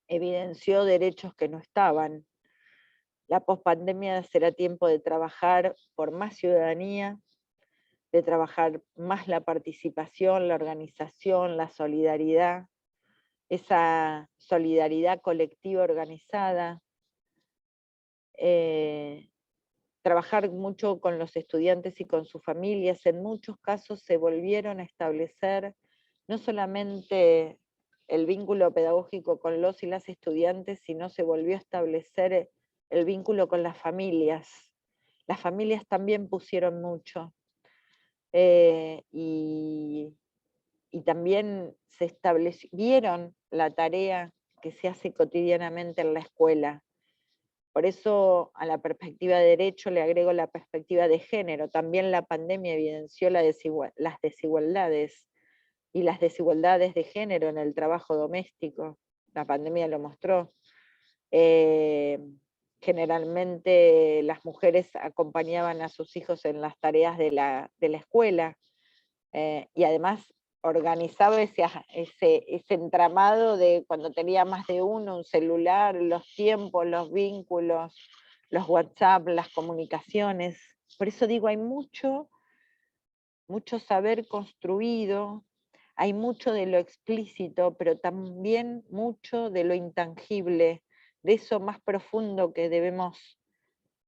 evidenció derechos que no estaban. La pospandemia será tiempo de trabajar por más ciudadanía, de trabajar más la participación, la organización, la solidaridad, esa solidaridad colectiva organizada, trabajar mucho con los estudiantes y con sus familias. En muchos casos se volvieron a establecer no solamente el vínculo pedagógico con los y las estudiantes, sino se volvió a establecer el vínculo con las familias. Las familias también pusieron mucho. Y también vieron la tarea que se hace cotidianamente en la escuela. Por eso a la perspectiva de derecho le agrego la perspectiva de género. También la pandemia evidenció las desigualdades y las desigualdades de género en el trabajo doméstico. La pandemia lo mostró. Generalmente las mujeres acompañaban a sus hijos en las tareas de la escuela, y además organizaba ese entramado de cuando tenía más de uno, un celular, los tiempos, los vínculos, los WhatsApp, las comunicaciones. Por eso digo, hay mucho saber construido, hay mucho de lo explícito, pero también mucho de lo intangible, de eso más profundo que debemos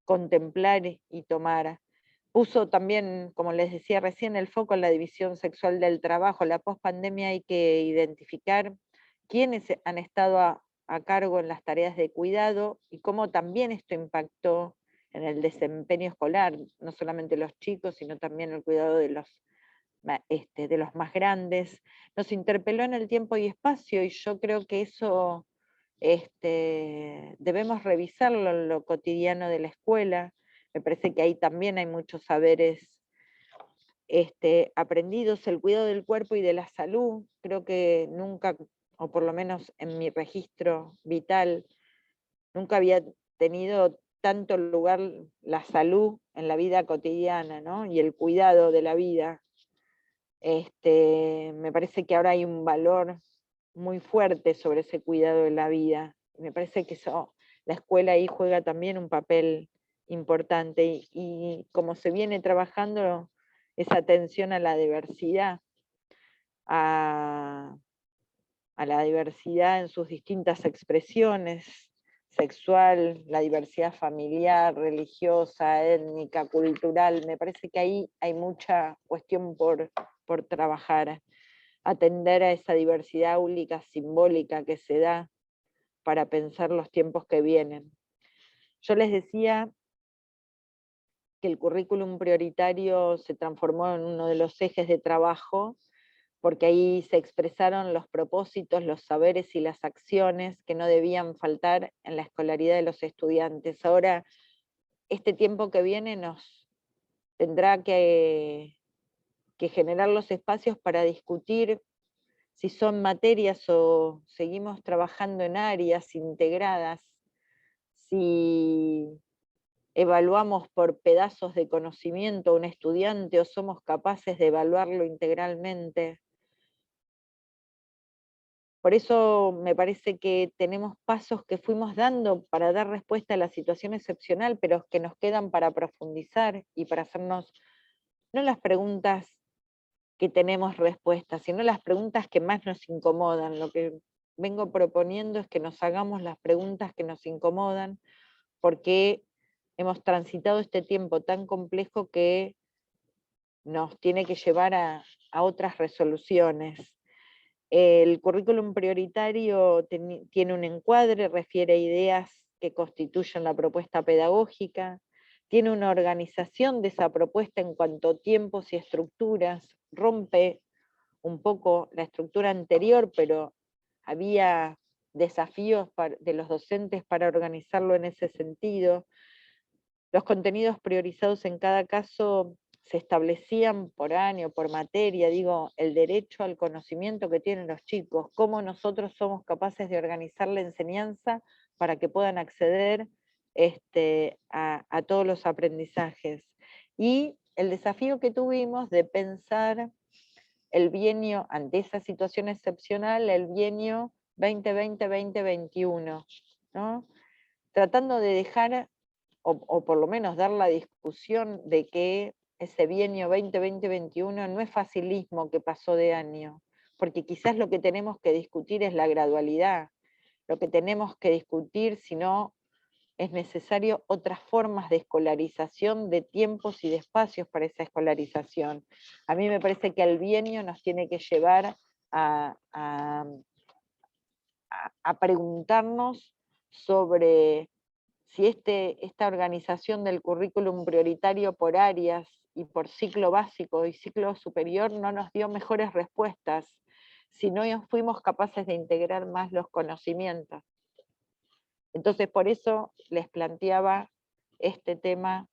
contemplar y tomar. Puso también, como les decía recién, el foco en la división sexual del trabajo. La pospandemia hay que identificar quiénes han estado a cargo en las tareas de cuidado y cómo también esto impactó en el desempeño escolar, no solamente los chicos, sino también el cuidado de los más grandes. Nos interpeló en el tiempo y espacio, y yo creo que eso debemos revisarlo en lo cotidiano de la escuela. Me parece que ahí también hay muchos saberes aprendidos, el cuidado del cuerpo y de la salud. Creo que nunca, o por lo menos en mi registro vital, nunca había tenido tanto lugar la salud en la vida cotidiana, ¿no?, y el cuidado de la vida. Me parece que ahora hay un valor muy fuerte sobre ese cuidado de la vida. Me parece que la escuela ahí juega también un papel importante, y como se viene trabajando esa atención a la diversidad, a la diversidad en sus distintas expresiones, sexual, la diversidad familiar, religiosa, étnica, cultural. Me parece que ahí hay mucha cuestión por trabajar, atender a esa diversidad única, simbólica que se da para pensar los tiempos que vienen. Yo les decía que el currículum prioritario se transformó en uno de los ejes de trabajo, porque ahí se expresaron los propósitos, los saberes y las acciones que no debían faltar en la escolaridad de los estudiantes. Ahora, este tiempo que viene nos tendrá que generar los espacios para discutir si son materias o seguimos trabajando en áreas integradas, si evaluamos por pedazos de conocimiento a un estudiante o somos capaces de evaluarlo integralmente. Por eso me parece que tenemos pasos que fuimos dando para dar respuesta a la situación excepcional, pero que nos quedan para profundizar y para hacernos no las preguntas que tenemos respuestas, sino las preguntas que más nos incomodan. Lo que vengo proponiendo es que nos hagamos las preguntas que nos incomodan, porque hemos transitado este tiempo tan complejo que nos tiene que llevar a otras resoluciones. El currículum prioritario tiene un encuadre, refiere a ideas que constituyen la propuesta pedagógica, tiene una organización de esa propuesta en cuanto a tiempos y estructuras, rompe un poco la estructura anterior, pero había desafíos de los docentes para organizarlo en ese sentido. Los contenidos priorizados en cada caso se establecían por año, por materia, digo, el derecho al conocimiento que tienen los chicos, cómo nosotros somos capaces de organizar la enseñanza para que puedan acceder a todos los aprendizajes. Y el desafío que tuvimos de pensar el bienio, ante esa situación excepcional, el bienio 2020-2021, ¿no? Tratando de dejar, o por lo menos dar la discusión de que ese bienio 2020-2021 no es facilismo que pasó de año, porque quizás lo que tenemos que discutir es la gradualidad, lo que tenemos que discutir, si no es necesario otras formas de escolarización, de tiempos y de espacios para esa escolarización. A mí me parece que el bienio nos tiene que llevar a preguntarnos sobre si esta organización del currículum prioritario por áreas y por ciclo básico y ciclo superior no nos dio mejores respuestas, si no fuimos capaces de integrar más los conocimientos. Entonces, por eso les planteaba este tema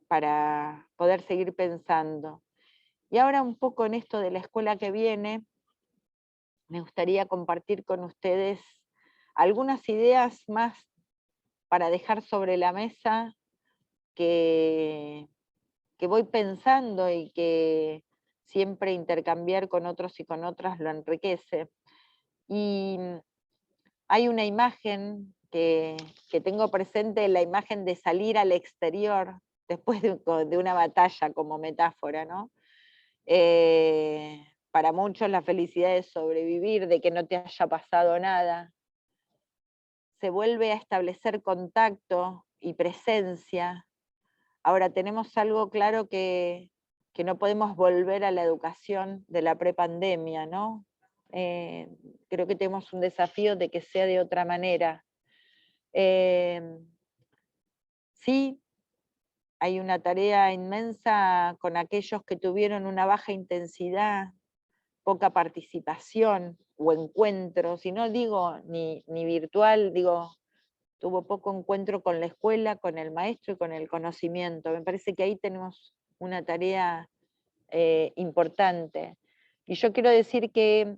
para poder seguir pensando. Y ahora un poco en esto de la escuela que viene, me gustaría compartir con ustedes algunas ideas más para dejar sobre la mesa que voy pensando y que siempre intercambiar con otros y con otras lo enriquece. Y hay una imagen que tengo presente, la imagen de salir al exterior después de una batalla como metáfora, ¿no? Para muchos la felicidad de sobrevivir, de que no te haya pasado nada. Se vuelve a establecer contacto y presencia. Ahora tenemos algo claro que no podemos volver a la educación de la prepandemia, ¿no? Creo que tenemos un desafío de que sea de otra manera. Sí, hay una tarea inmensa con aquellos que tuvieron una baja intensidad, poca participación o encuentros, y no digo ni virtual, digo, tuvo poco encuentro con la escuela, con el maestro y con el conocimiento. Me parece que ahí tenemos una tarea importante. Y yo quiero decir que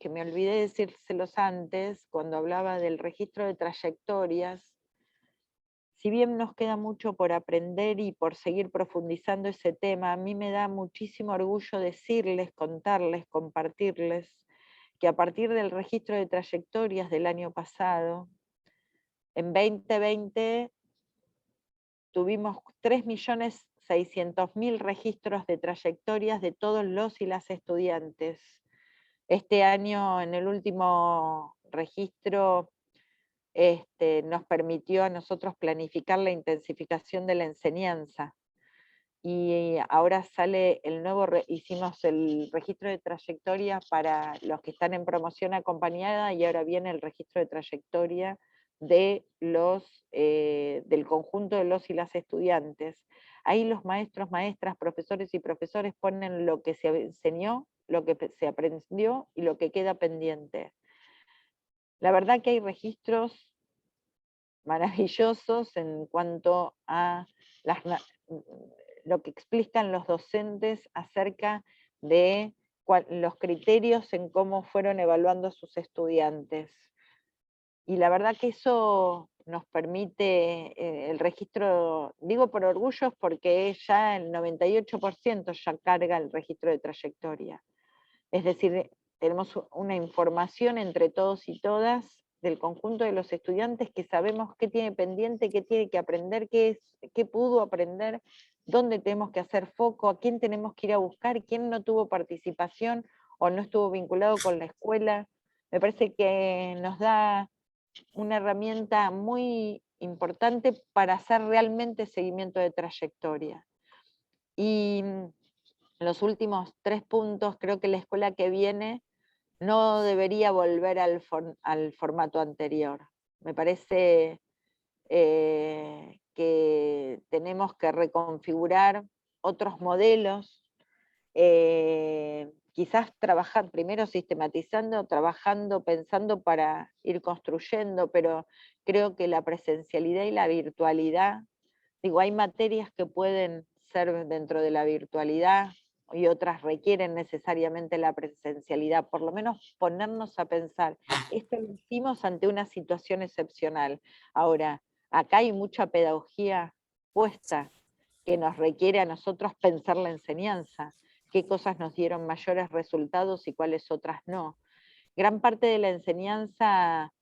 me olvidé de decírselos antes, cuando hablaba del registro de trayectorias, si bien nos queda mucho por aprender y por seguir profundizando ese tema, a mí me da muchísimo orgullo decirles, contarles, compartirles, que a partir del registro de trayectorias del año pasado, en 2020 tuvimos 3.600.000 registros de trayectorias de todos los y las estudiantes. Este año, en el último registro, nos permitió a nosotros planificar la intensificación de la enseñanza. Y ahora sale el nuevo, hicimos el registro de trayectoria para los que están en promoción acompañada, y ahora viene el registro de trayectoria de del conjunto de los y las estudiantes. Ahí los maestros, maestras, profesores y profesores ponen lo que se enseñó, lo que se aprendió y lo que queda pendiente. La verdad que hay registros maravillosos en cuanto a lo que explican los docentes acerca de los criterios en cómo fueron evaluando a sus estudiantes. Y la verdad que eso nos permite el registro, digo por orgullo, porque ya el 98% ya carga el registro de trayectoria. Es decir, tenemos una información entre todos y todas del conjunto de los estudiantes que sabemos qué tiene pendiente, qué tiene que aprender, qué pudo aprender, dónde tenemos que hacer foco, a quién tenemos que ir a buscar, quién no tuvo participación o no estuvo vinculado con la escuela. Me parece que nos da una herramienta muy importante para hacer realmente seguimiento de trayectoria. Y los últimos 3 puntos, creo que la escuela que viene no debería volver al formato anterior. Me parece que tenemos que reconfigurar otros modelos, quizás trabajar primero sistematizando, trabajando, pensando para ir construyendo, pero creo que la presencialidad y la virtualidad, digo, hay materias que pueden ser dentro de la virtualidad y otras requieren necesariamente la presencialidad, por lo menos ponernos a pensar, esto lo hicimos ante una situación excepcional. Ahora, acá hay mucha pedagogía puesta que nos requiere a nosotros pensar la enseñanza, qué cosas nos dieron mayores resultados y cuáles otras no. Gran parte de la enseñanza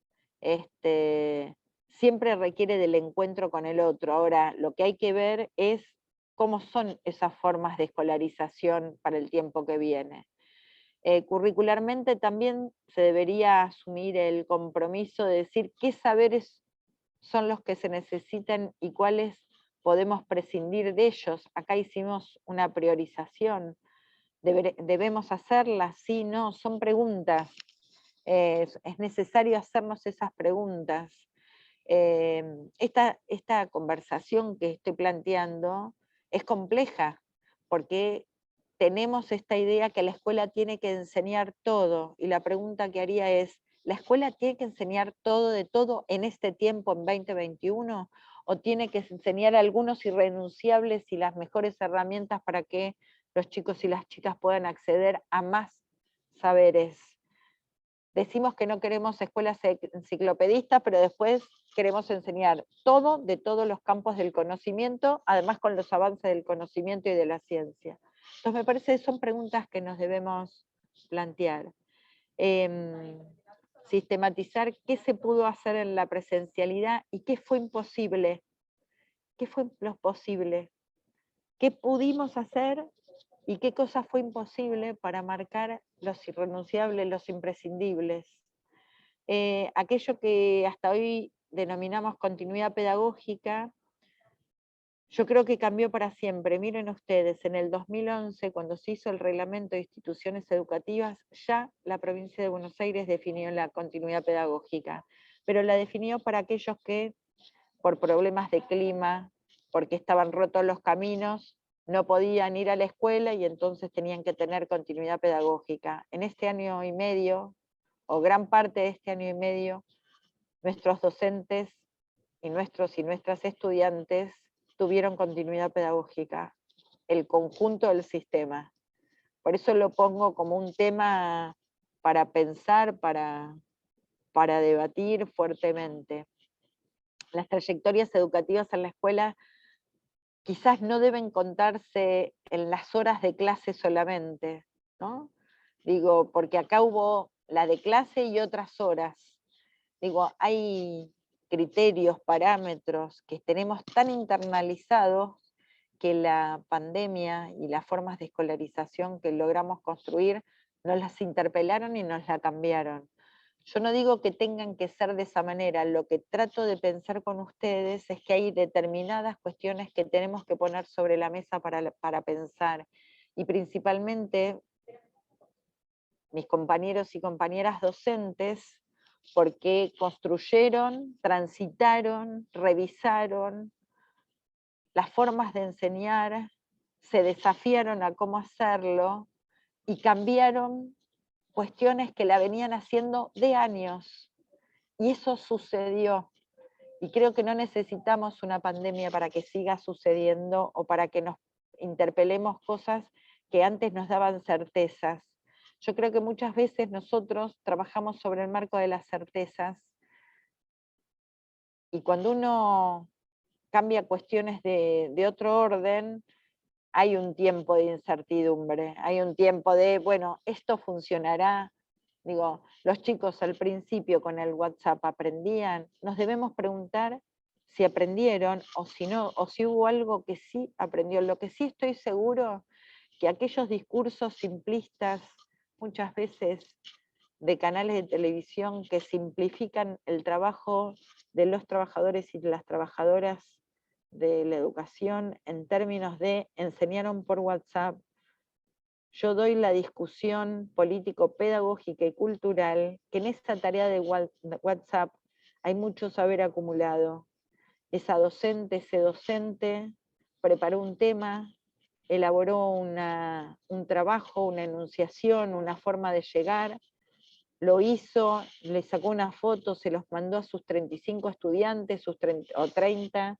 siempre requiere del encuentro con el otro. Ahora, lo que hay que ver es cómo son esas formas de escolarización para el tiempo que viene. Curricularmente también se debería asumir el compromiso de decir qué saberes son los que se necesitan y cuáles podemos prescindir de ellos. Acá hicimos una priorización. ¿Debemos hacerla? Sí, no, son preguntas. Es necesario hacernos esas preguntas. Esta conversación que estoy planteando es compleja, porque tenemos esta idea que la escuela tiene que enseñar todo, y la pregunta que haría es, ¿la escuela tiene que enseñar todo de todo en este tiempo, en 2021? ¿O tiene que enseñar algunos irrenunciables y las mejores herramientas para que los chicos y las chicas puedan acceder a más saberes? Decimos que no queremos escuelas enciclopedistas, pero después queremos enseñar todo de todos los campos del conocimiento, además con los avances del conocimiento y de la ciencia. Entonces me parece que son preguntas que nos debemos plantear. Sistematizar qué se pudo hacer en la presencialidad y qué fue imposible. ¿Qué fue lo posible? ¿Qué pudimos hacer y qué cosa fue imposible para marcar los irrenunciables, los imprescindibles? Aquello que hasta hoy denominamos continuidad pedagógica, yo creo que cambió para siempre. Miren ustedes, en el 2011, cuando se hizo el reglamento de instituciones educativas, ya la provincia de Buenos Aires definió la continuidad pedagógica, pero la definió para aquellos que, por problemas de clima, porque estaban rotos los caminos, no podían ir a la escuela y entonces tenían que tener continuidad pedagógica. En este año y medio, o gran parte de este año y medio, nuestros docentes y nuestros y nuestras estudiantes tuvieron continuidad pedagógica, el conjunto del sistema. Por eso lo pongo como un tema para pensar, para debatir fuertemente. Las trayectorias educativas en la escuela quizás no deben contarse en las horas de clase solamente, ¿no? Digo, porque acá hubo la de clase y otras horas. Digo, hay criterios, parámetros que tenemos tan internalizados que la pandemia y las formas de escolarización que logramos construir nos las interpelaron y nos la cambiaron. Yo no digo que tengan que ser de esa manera, lo que trato de pensar con ustedes es que hay determinadas cuestiones que tenemos que poner sobre la mesa para pensar, y principalmente mis compañeros y compañeras docentes porque construyeron, transitaron, revisaron las formas de enseñar, se desafiaron a cómo hacerlo y cambiaron cuestiones que la venían haciendo de años. Y eso sucedió. Y creo que no necesitamos una pandemia para que siga sucediendo o para que nos interpelemos cosas que antes nos daban certezas. Yo creo que muchas veces nosotros trabajamos sobre el marco de las certezas y cuando uno cambia cuestiones de otro orden, hay un tiempo de incertidumbre, hay un tiempo de, bueno, esto funcionará. Digo, los chicos al principio con el WhatsApp aprendían, nos debemos preguntar si aprendieron o si no, o si hubo algo que sí aprendió. Lo que sí estoy seguro, que aquellos discursos simplistas, muchas veces de canales de televisión que simplifican el trabajo de los trabajadores y de las trabajadoras de la educación en términos de enseñaron por WhatsApp. Yo doy la discusión político-pedagógica y cultural, que en esta tarea de WhatsApp hay mucho saber acumulado. Esa docente, ese docente preparó un tema, elaboró un trabajo, una enunciación, una forma de llegar, lo hizo, le sacó una foto, se los mandó a sus 35 estudiantes, sus 30, o 30,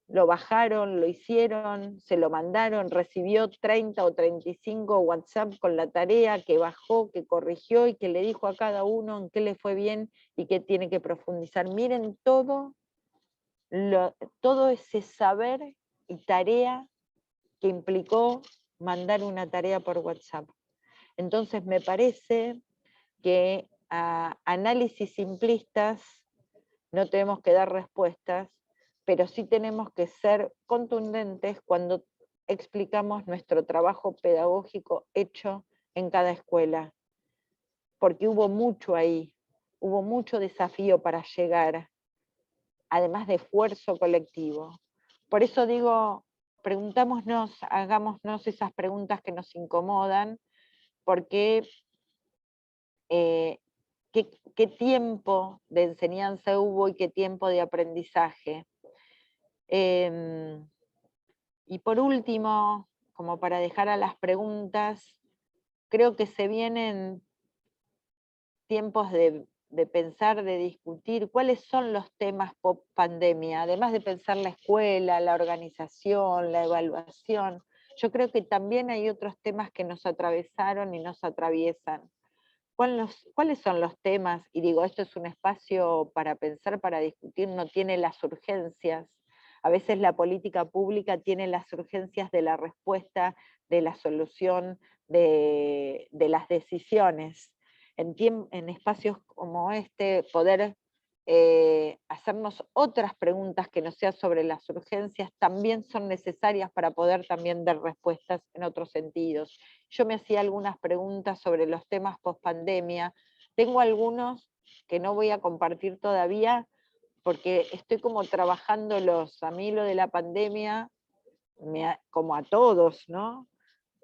lo bajaron, lo hicieron, se lo mandaron, recibió 30 o 35 WhatsApp con la tarea que bajó, que corrigió y que le dijo a cada uno en qué le fue bien y qué tiene que profundizar. Miren todo ese saber y tarea que implicó mandar una tarea por WhatsApp. Entonces me parece que a análisis simplistas no tenemos que dar respuestas, pero sí tenemos que ser contundentes cuando explicamos nuestro trabajo pedagógico hecho en cada escuela, porque hubo mucho ahí, hubo mucho desafío para llegar, además de esfuerzo colectivo. Por eso digo, preguntámonos, hagámonos esas preguntas que nos incomodan, porque qué tiempo de enseñanza hubo y qué tiempo de aprendizaje. Y por último, como para dejar a las preguntas, creo que se vienen tiempos de pensar, de discutir cuáles son los temas post pandemia, además de pensar la escuela, la organización, la evaluación. Yo creo que también hay otros temas que nos atravesaron y nos atraviesan. ¿Cuáles son los temas? Y digo, esto es un espacio para pensar, para discutir, no tiene las urgencias. A veces la política pública tiene las urgencias de la respuesta, de la solución, de las decisiones. En espacios como este, poder hacernos otras preguntas que no sean sobre las urgencias también son necesarias para poder también dar respuestas en otros sentidos. Yo me hacía algunas preguntas sobre los temas post pandemia. Tengo algunos que no voy a compartir todavía porque estoy como trabajándolos. A mí lo de la pandemia, como a todos, ¿no?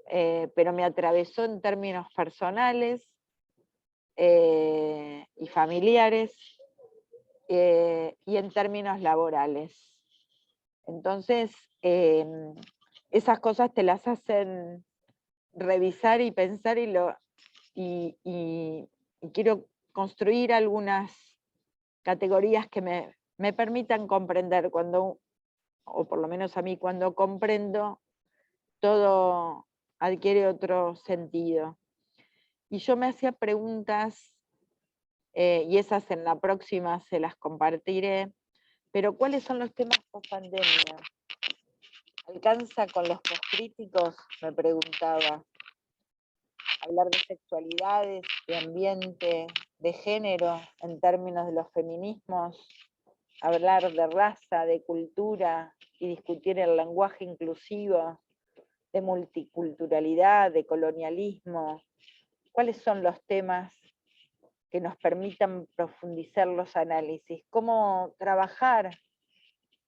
Pero me atravesó en términos personales y familiares y en términos laborales. Entonces, esas cosas te las hacen revisar y pensar y quiero construir algunas categorías que me permitan comprender cuando, o por lo menos a mí cuando comprendo, todo adquiere otro sentido. Y yo me hacía preguntas, y esas en la próxima se las compartiré, pero ¿cuáles son los temas post pandemia? ¿Alcanza con los poscríticos? Me preguntaba. Hablar de sexualidades, de ambiente, de género, en términos de los feminismos, hablar de raza, de cultura y discutir el lenguaje inclusivo, de multiculturalidad, de colonialismo. ¿Cuáles son los temas que nos permitan profundizar los análisis? ¿Cómo trabajar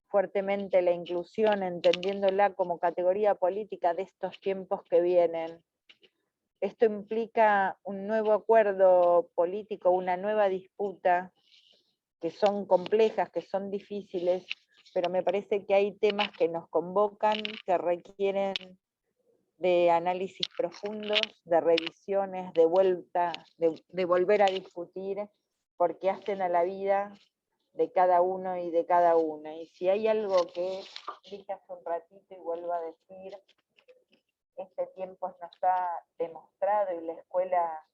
fuertemente la inclusión, entendiéndola como categoría política de estos tiempos que vienen? Esto implica un nuevo acuerdo político, una nueva disputa que son complejas, que son difíciles, pero me parece que hay temas que nos convocan, que requieren de análisis profundos, de revisiones, de vuelta, de volver a discutir, porque hacen a la vida de cada uno y de cada una. Y si hay algo que dije hace un ratito y vuelvo a decir, este tiempo nos ha demostrado, y la escuela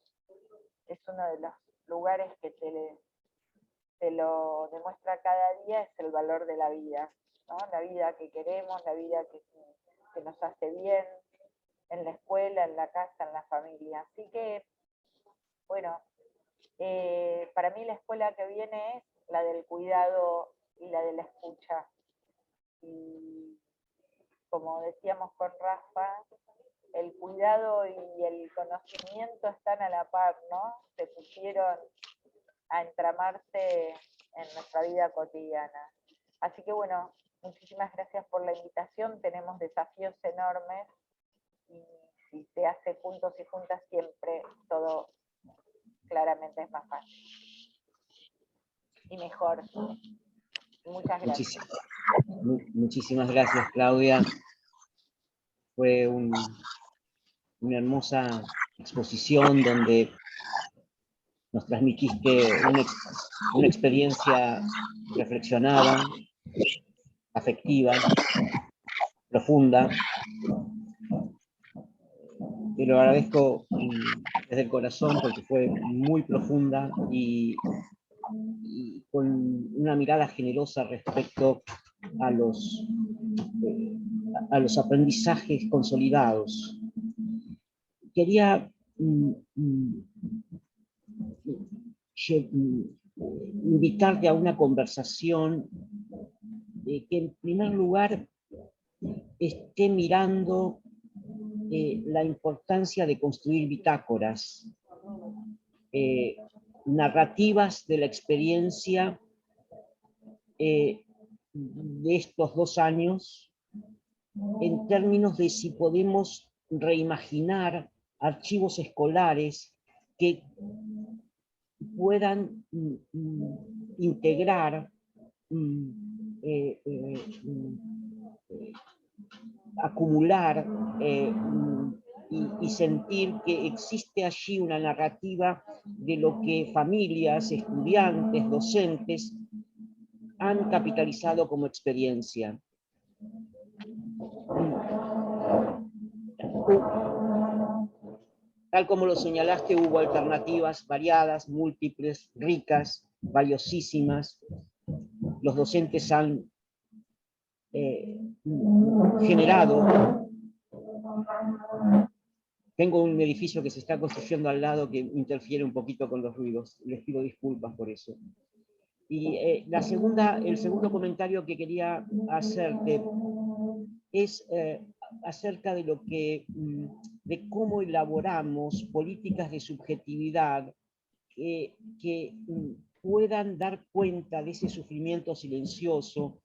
es uno de los lugares que te lo demuestra cada día, es el valor de la vida, ¿no? La vida que queremos, la vida que nos hace bien, en la escuela, en la casa, en la familia. Así que, bueno, para mí la escuela que viene es la del cuidado y la de la escucha. Y como decíamos con Rafa, el cuidado y el conocimiento están a la par, ¿no? Se pusieron a entramarse en nuestra vida cotidiana. Así que bueno, muchísimas gracias por la invitación, tenemos desafíos enormes, y si se hace juntos y juntas siempre todo claramente es más fácil y mejor. Muchas gracias. Muchísimas gracias, Claudia. Fue una hermosa exposición donde nos transmitiste una experiencia reflexionada, afectiva, profunda. Te lo agradezco desde el corazón porque fue muy profunda y con una mirada generosa respecto a los aprendizajes consolidados. Quería invitarte a una conversación que en primer lugar esté mirando la importancia de construir bitácoras, narrativas de la experiencia de estos 2 años, en términos de si podemos reimaginar archivos escolares que puedan integrar, acumular y sentir que existe allí una narrativa de lo que familias, estudiantes, docentes han capitalizado como experiencia. Tal como lo señalaste, hubo alternativas variadas, múltiples, ricas, valiosísimas. Los docentes han generado. Tengo un edificio que se está construyendo al lado que interfiere un poquito con los ruidos. Les pido disculpas por eso. Y el segundo comentario que quería hacerte es acerca de de cómo elaboramos políticas de subjetividad que puedan dar cuenta de ese sufrimiento silencioso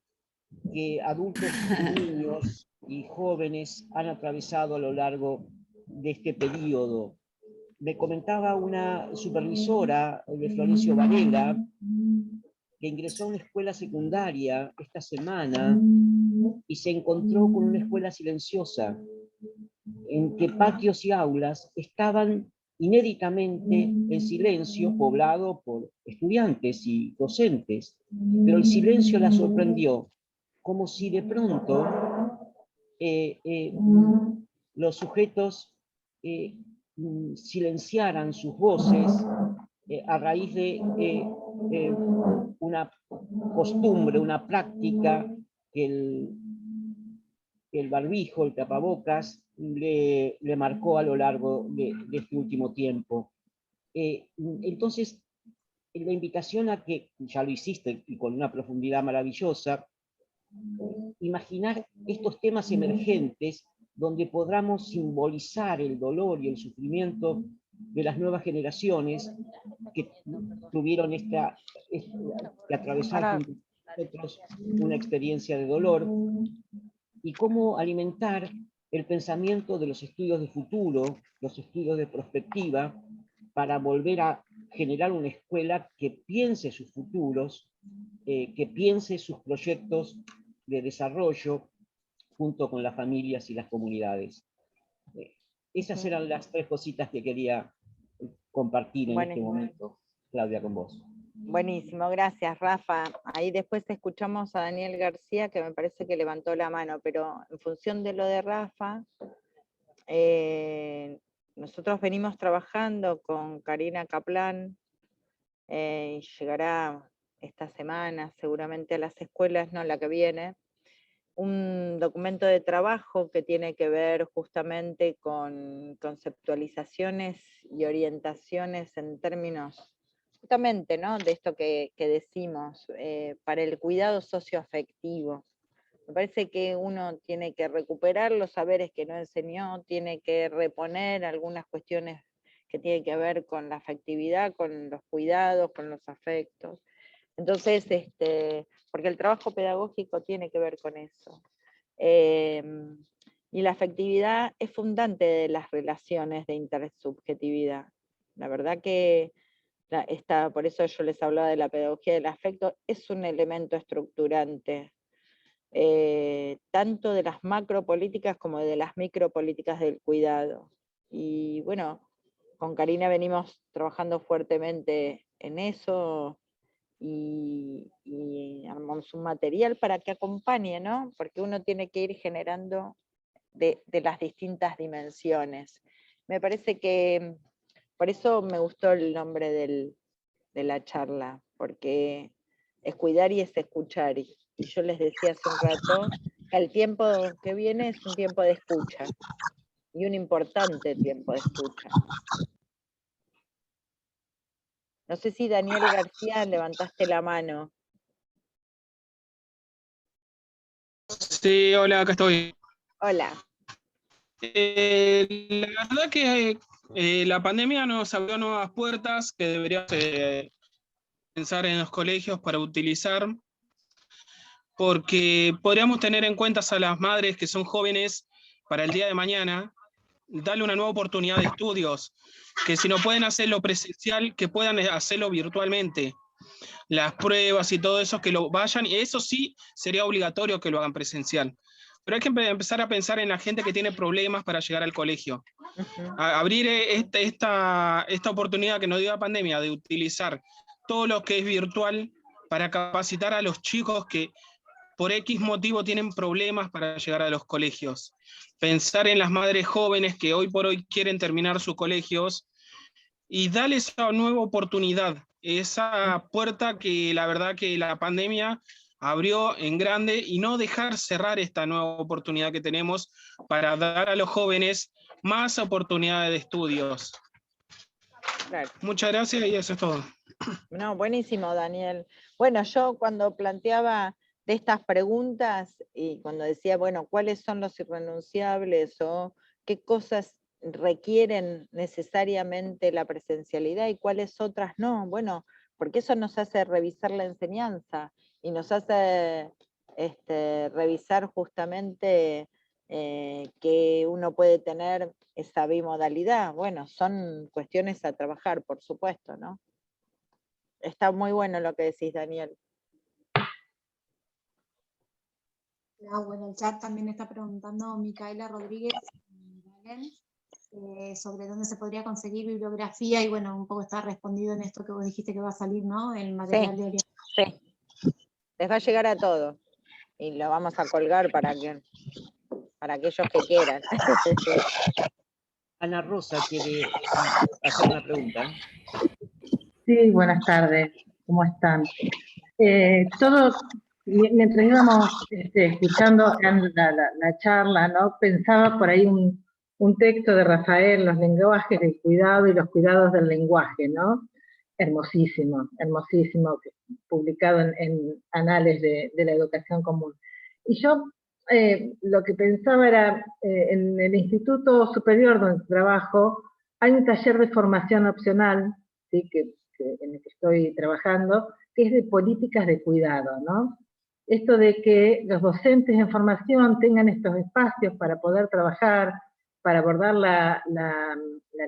que adultos, niños y jóvenes han atravesado a lo largo de este periodo. Me comentaba una supervisora de Florencio Varela que ingresó a una escuela secundaria esta semana y se encontró con una escuela silenciosa, en que patios y aulas estaban inéditamente en silencio, poblado por estudiantes y docentes, pero el silencio la sorprendió, como si de pronto los sujetos silenciaran sus voces a raíz de una costumbre, una práctica que el barbijo, el tapabocas, le marcó a lo largo de este último tiempo. Entonces, la invitación a que, ya lo hiciste y con una profundidad maravillosa, imaginar estos temas emergentes donde podamos simbolizar el dolor y el sufrimiento de las nuevas generaciones que tuvieron que atravesar junto con nosotros una experiencia de dolor, y cómo alimentar el pensamiento de los estudios de futuro, los estudios de prospectiva, para volver a generar una escuela que piense sus futuros, que piense sus proyectos de desarrollo junto con las familias y las comunidades. Esas eran las 3 cositas que quería compartir en este momento, Claudia, con vos. Buenísimo, gracias Rafa. Ahí después escuchamos a Daniel García, que me parece que levantó la mano, pero en función de lo de Rafa, nosotros venimos trabajando con Karina Kaplan, y llegará esta semana seguramente a las escuelas, no la que viene, un documento de trabajo que tiene que ver justamente con conceptualizaciones y orientaciones en términos justamente, ¿no?, de esto que decimos, para el cuidado socioafectivo. Me parece que uno tiene que recuperar los saberes que no enseñó, tiene que reponer algunas cuestiones que tienen que ver con la afectividad, con los cuidados, con los afectos. Entonces, porque el trabajo pedagógico tiene que ver con eso. Y la afectividad es fundante de las relaciones de intersubjetividad. La verdad que por eso yo les hablaba de la pedagogía del afecto, es un elemento estructurante, tanto de las macropolíticas como de las micropolíticas del cuidado. Y bueno, con Karina venimos trabajando fuertemente en eso, y armamos un material para que acompañe, ¿no? Porque uno tiene que ir generando de las distintas dimensiones. Me parece que por eso me gustó el nombre de la charla, porque es cuidar y es escuchar. Y yo les decía hace un rato que el tiempo que viene es un tiempo de escucha, y un importante tiempo de escucha. No sé si Daniel García levantaste la mano. Sí, hola, acá estoy. Hola. La verdad que la pandemia nos abrió nuevas puertas que deberíamos pensar en los colegios para utilizar, porque podríamos tener en cuenta a las madres que son jóvenes para el día de mañana, darle una nueva oportunidad de estudios, que si no pueden hacerlo presencial, que puedan hacerlo virtualmente. Las pruebas y todo eso, que lo vayan, y eso sí sería obligatorio que lo hagan presencial. Pero hay que empezar a pensar en la gente que tiene problemas para llegar al colegio. Abrir esta oportunidad que nos dio la pandemia de utilizar todo lo que es virtual para capacitar a los chicos que por X motivo tienen problemas para llegar a los colegios. Pensar en las madres jóvenes que hoy por hoy quieren terminar sus colegios y darles esa nueva oportunidad, esa puerta que la verdad que la pandemia abrió en grande, y no dejar cerrar esta nueva oportunidad que tenemos para dar a los jóvenes más oportunidades de estudios. Claro. Muchas gracias y eso es todo. No, buenísimo, Daniel. Bueno, yo cuando planteaba de estas preguntas y cuando decía, bueno, ¿cuáles son los irrenunciables o qué cosas requieren necesariamente la presencialidad y cuáles otras no? Bueno, porque eso nos hace revisar la enseñanza y nos hace revisar justamente que uno puede tener esa bimodalidad. Bueno, son cuestiones a trabajar, por supuesto, ¿no? Está muy bueno lo que decís, Daniel. Bueno, el chat también está preguntando Micaela Rodríguez sobre dónde se podría conseguir bibliografía, y bueno, un poco está respondido en esto que vos dijiste que va a salir, ¿no? El material de orientación. Sí, les va a llegar a todos y lo vamos a colgar para aquellos que quieran. Ana Rosa quiere hacer una pregunta. Sí, buenas tardes, ¿cómo están? Todos, mientras íbamos escuchando la charla, ¿no? Pensaba por ahí un texto de Rafael, Los lenguajes del cuidado y los cuidados del lenguaje, ¿no? Hermosísimo, hermosísimo, publicado en Anales de la Educación Común. Y yo lo que pensaba era, en el Instituto Superior donde trabajo, hay un taller de formación opcional, ¿sí? En el que estoy trabajando, que es de políticas de cuidado, ¿no? Esto de que los docentes en formación tengan estos espacios para poder trabajar, para abordar la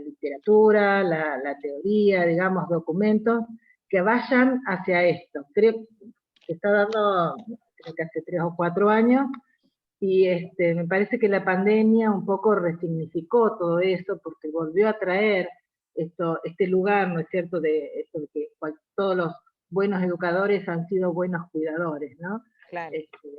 literatura, la teoría, digamos, documentos que vayan hacia esto. Creo que se está dando, creo que hace 3 o 4 años, y me parece que la pandemia un poco resignificó todo eso, porque volvió a traer este lugar, ¿no es cierto?, de esto de que todos los buenos educadores han sido buenos cuidadores, ¿no? Claro.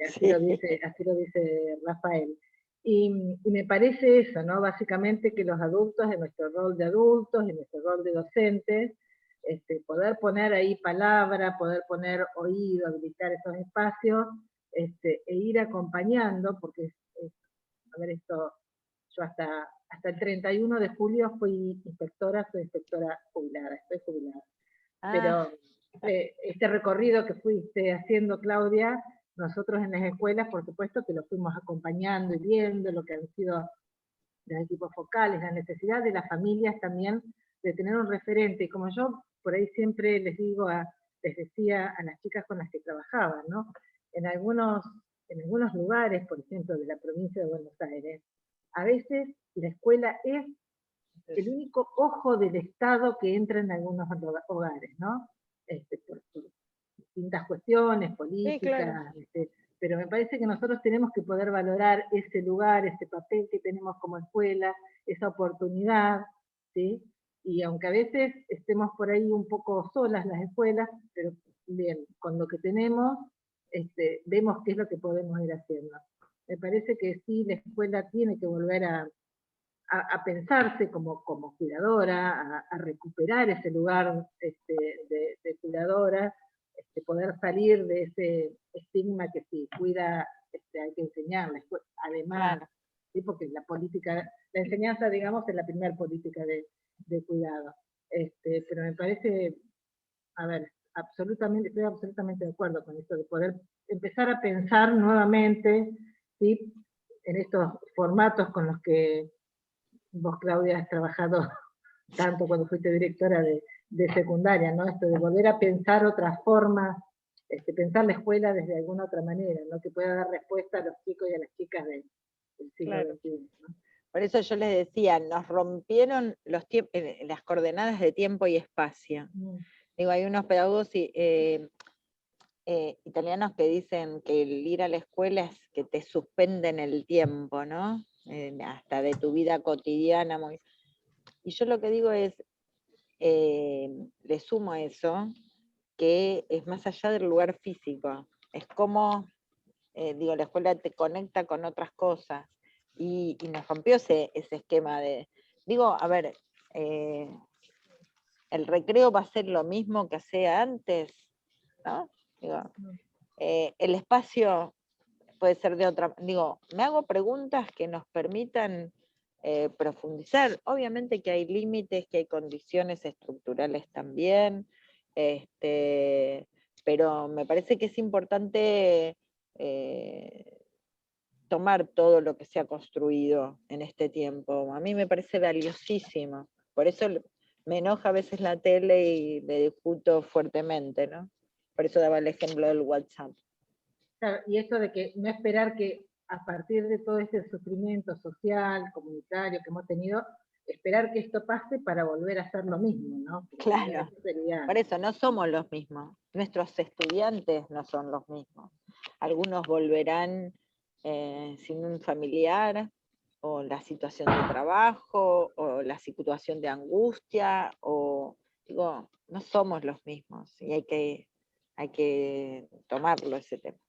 Así lo dice Rafael. Y me parece eso, ¿no? Básicamente que los adultos, en nuestro rol de adultos, en nuestro rol de docentes, poder poner ahí palabra, poder poner oído, habilitar esos espacios, e ir acompañando, porque, a ver, yo hasta el 31 de julio soy inspectora jubilada, estoy jubilada. Pero este recorrido que fuiste haciendo, Claudia, nosotros en las escuelas, por supuesto, que lo fuimos acompañando y viendo lo que han sido los equipos focales, la necesidad de las familias también de tener un referente. Y como yo por ahí siempre les decía a las chicas con las que trabajaba, ¿no? En algunos lugares, por ejemplo, de la provincia de Buenos Aires, a veces la escuela es el único ojo del Estado que entra en algunos hogares, ¿no? Por distintas cuestiones políticas, sí, claro. Pero me parece que nosotros tenemos que poder valorar ese lugar, ese papel que tenemos como escuela, esa oportunidad, ¿sí? Y aunque a veces estemos por ahí un poco solas las escuelas, pero bien, con lo que tenemos, vemos qué es lo que podemos ir haciendo. Me parece que sí, la escuela tiene que volver a pensarse como cuidadora, a recuperar ese lugar de cuidadora, poder salir de ese estigma que si cuida hay que enseñarla. Además, Claro. ¿sí? Porque la enseñanza, digamos, es la primera política de cuidado. Pero me parece, a ver, estoy absolutamente de acuerdo con esto de poder empezar a pensar nuevamente, ¿sí? En estos formatos con los que vos, Claudia, has trabajado tanto cuando fuiste directora de secundaria, ¿no? Esto de volver a pensar otras formas, pensar la escuela desde alguna otra manera, ¿no? Que pueda dar respuesta a los chicos y a las chicas del siglo XXI, ¿no? Por eso yo les decía, nos rompieron las coordenadas de tiempo y espacio. Digo, hay unos pedagogos italianos que dicen que el ir a la escuela es que te suspenden el tiempo, ¿no? Hasta de tu vida cotidiana. Y yo lo que digo es, le sumo a eso, que es más allá del lugar físico. Es como, digo, la escuela te conecta con otras cosas. Y nos rompió ese esquema de, digo, a ver, el recreo va a ser lo mismo que hacía antes, ¿no? Digo, el espacio puede ser de otra, digo, me hago preguntas que nos permitan profundizar. Obviamente que hay límites, que hay condiciones estructurales también, pero me parece que es importante tomar todo lo que se ha construido en este tiempo. A mí me parece valiosísimo. Por eso me enoja a veces la tele y le discuto fuertemente, ¿no? Por eso daba el ejemplo del WhatsApp. Claro, y esto de que no esperar que a partir de todo este sufrimiento social, comunitario que hemos tenido, esperar que esto pase para volver a hacer lo mismo, ¿no? Porque claro, por eso no somos los mismos. Nuestros estudiantes no son los mismos. Algunos volverán sin un familiar, o la situación de trabajo, o la situación de angustia, o digo, no somos los mismos, y hay que tomarlo ese tema.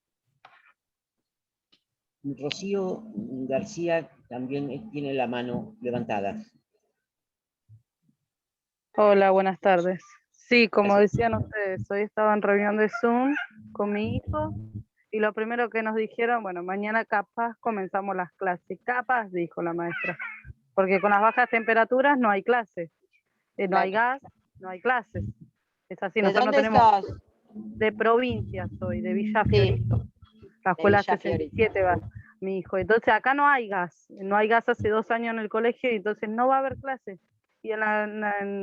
Rocío García también tiene la mano levantada. Hola, buenas tardes. Sí, como decían ustedes, hoy estaba en reunión de Zoom con mi hijo y lo primero que nos dijeron, bueno, mañana capaz comenzamos las clases. Capaz, dijo la maestra, porque con las bajas temperaturas no hay clases, no hay gas, no hay clases. Es así, nosotros no tenemos... sos? De provincia soy, de Villa Fiorito. La escuela 67 va mi hijo. Entonces acá no hay gas hace 2 años en el colegio y entonces no va a haber clases. Y en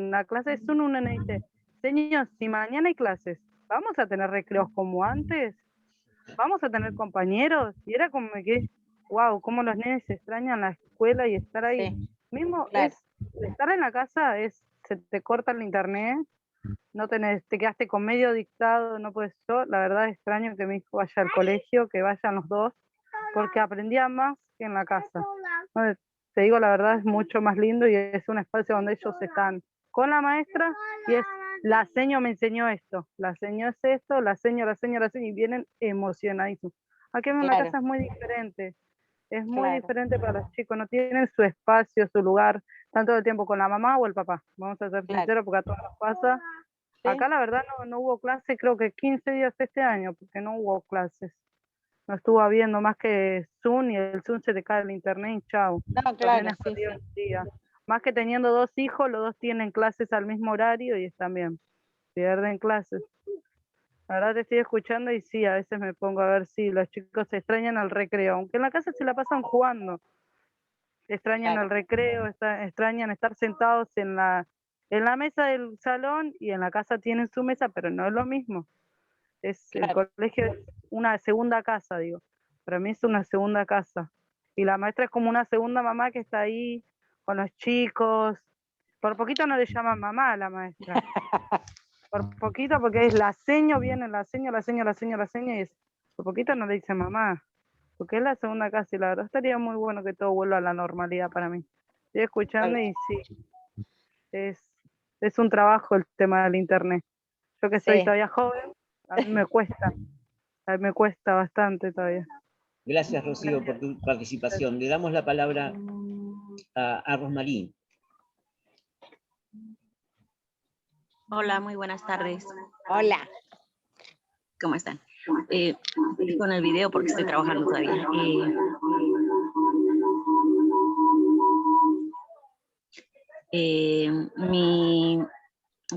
la clase de Zoom uno me dice, señor, si mañana hay clases, ¿vamos a tener recreos como antes? ¿Vamos a tener compañeros? Y era como que, wow, cómo los nenes extrañan la escuela y estar ahí. Sí, Mismo claro. estar en la casa se te corta el internet, no te quedaste con medio dictado, no puedes. Yo, la verdad, extraño que mi hijo vaya al colegio, que vayan los dos, porque aprendía más que en la casa. No, te digo, la verdad, es mucho más lindo y es un espacio donde ellos están con la maestra y la seño me enseñó esto, la seño es esto, la seño, y vienen emocionadísimos. Aquí en la casa es muy diferente. Es muy diferente para los chicos, no tienen su espacio, su lugar, tanto el tiempo con la mamá o el papá. Vamos a ser sinceros porque a todos nos pasa. Sí. Acá la verdad no hubo clase, creo que 15 días este año, porque no hubo clases. No estuvo habiendo más que Zoom y el Zoom se te cae el internet y chao. No, claro, sí. Más que teniendo 2 hijos, los 2 tienen clases al mismo horario y están bien. Pierden clases. La verdad te estoy escuchando y sí, a veces me pongo a ver si los chicos se extrañan al recreo, aunque en la casa se la pasan jugando. Extrañan el recreo, extrañan estar sentados en la mesa del salón y en la casa tienen su mesa, pero no es lo mismo. El colegio es una segunda casa, digo. Para mí es una segunda casa. Y la maestra es como una segunda mamá que está ahí con los chicos. Por poquito no le llaman mamá a la maestra. Por poquito, porque es la seño, viene la seño, y por poquito no le dice mamá, porque es la segunda casa, y la verdad estaría muy bueno que todo vuelva a la normalidad para mí. Estoy escuchando y sí, es un trabajo el tema del internet. Yo que soy todavía joven, a mí me cuesta bastante todavía. Gracias, Rocío, por tu participación. Le damos la palabra a Rosmarín. Hola, muy buenas tardes. Hola. ¿Cómo están? Estoy con el video porque estoy trabajando todavía. Mi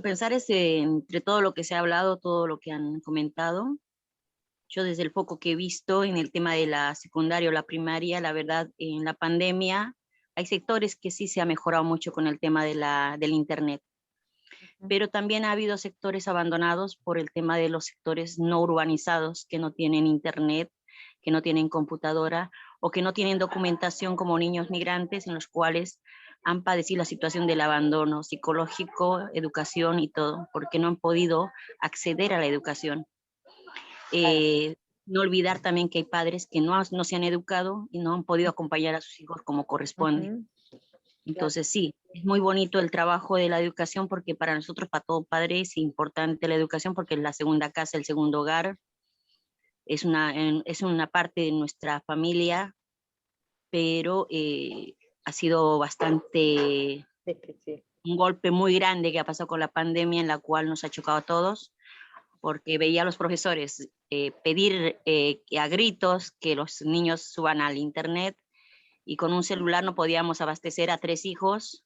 pensar es entre todo lo que se ha hablado, todo lo que han comentado. Yo desde el foco que he visto en el tema de la secundaria o la primaria, la verdad, en la pandemia hay sectores que sí se ha mejorado mucho con el tema del internet. Pero también ha habido sectores abandonados por el tema de los sectores no urbanizados que no tienen internet, que no tienen computadora o que no tienen documentación como niños migrantes en los cuales han padecido la situación del abandono psicológico, educación y todo, porque no han podido acceder a la educación. No olvidar también que hay padres que no se han educado y no han podido acompañar a sus hijos como corresponde. Entonces sí, es muy bonito el trabajo de la educación porque para nosotros, para todo padre, es importante la educación porque es la segunda casa, el segundo hogar, es una parte de nuestra familia, pero ha sido bastante un golpe muy grande que ha pasado con la pandemia en la cual nos ha chocado a todos, porque veía a los profesores pedir a gritos que los niños suban al internet, y con un celular no podíamos abastecer a 3 hijos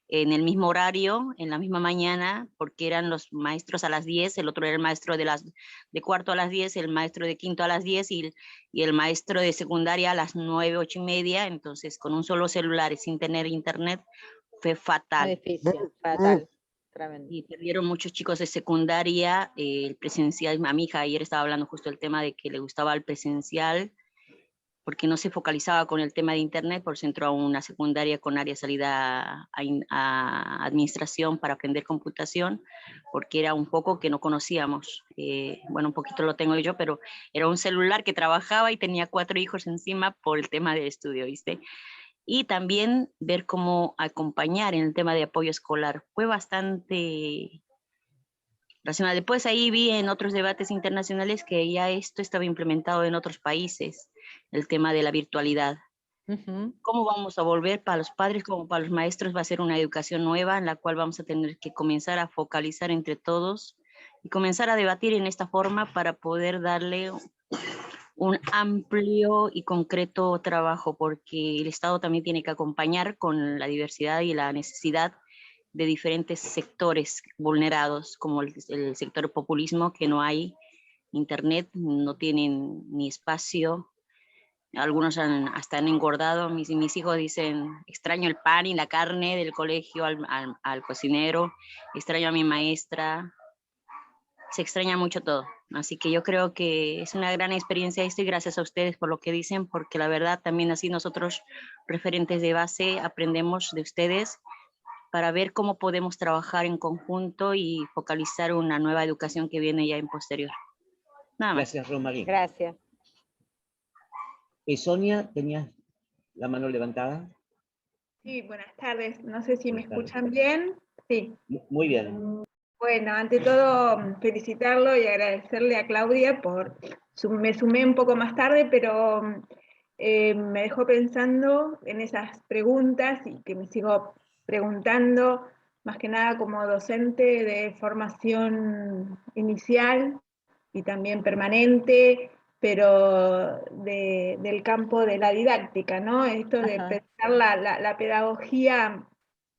en el mismo horario, en la misma mañana, porque eran los maestros a las 10, el otro era el maestro de cuarto a las 10, el maestro de quinto a las 10 y el maestro de secundaria a las 9, 8 y media, entonces con un solo celular y sin tener internet fue fatal. Muy difícil, fatal. Tremendo. Y perdieron muchos chicos de secundaria, el presencial. A mi hija ayer estaba hablando justo del tema de que le gustaba el presencial, porque no se focalizaba con el tema de internet, por eso entró a una secundaria con área salida a administración para aprender computación, porque era un poco que no conocíamos. Bueno, un poquito lo tengo yo, pero era un celular que trabajaba y tenía 4 hijos encima por el tema de estudio, ¿viste? Y también ver cómo acompañar en el tema de apoyo escolar. Fue bastante racional. Después ahí vi en otros debates internacionales que ya esto estaba implementado en otros países, el tema de la virtualidad. ¿Cómo vamos a volver? Para los padres como para los maestros va a ser una educación nueva en la cual vamos a tener que comenzar a focalizar entre todos y comenzar a debatir en esta forma para poder darle un amplio y concreto trabajo, porque el Estado también tiene que acompañar con la diversidad y la necesidad de diferentes sectores vulnerados, como el sector populismo, que no hay internet, no tienen ni espacio. Algunos hasta han engordado. Mis hijos dicen, extraño el pan y la carne del colegio al cocinero, extraño a mi maestra, se extraña mucho todo. Así que yo creo que es una gran experiencia esto y gracias a ustedes por lo que dicen, porque la verdad también así nosotros, referentes de base, aprendemos de ustedes para ver cómo podemos trabajar en conjunto y focalizar una nueva educación que viene ya en posterior. Nada más. Gracias, Rosmarie. Gracias. Sonia, ¿tenías la mano levantada? Sí, buenas tardes. No sé si me Buenas tardes. escuchan bien. Sí. Muy bien. Bueno, ante todo, felicitarlo y agradecerle a Claudia me sumé un poco más tarde, pero me dejó pensando en esas preguntas y que me sigo preguntando, más que nada como docente de formación inicial y también permanente, pero del campo de la didáctica, ¿no? Esto de Ajá. pensar la pedagogía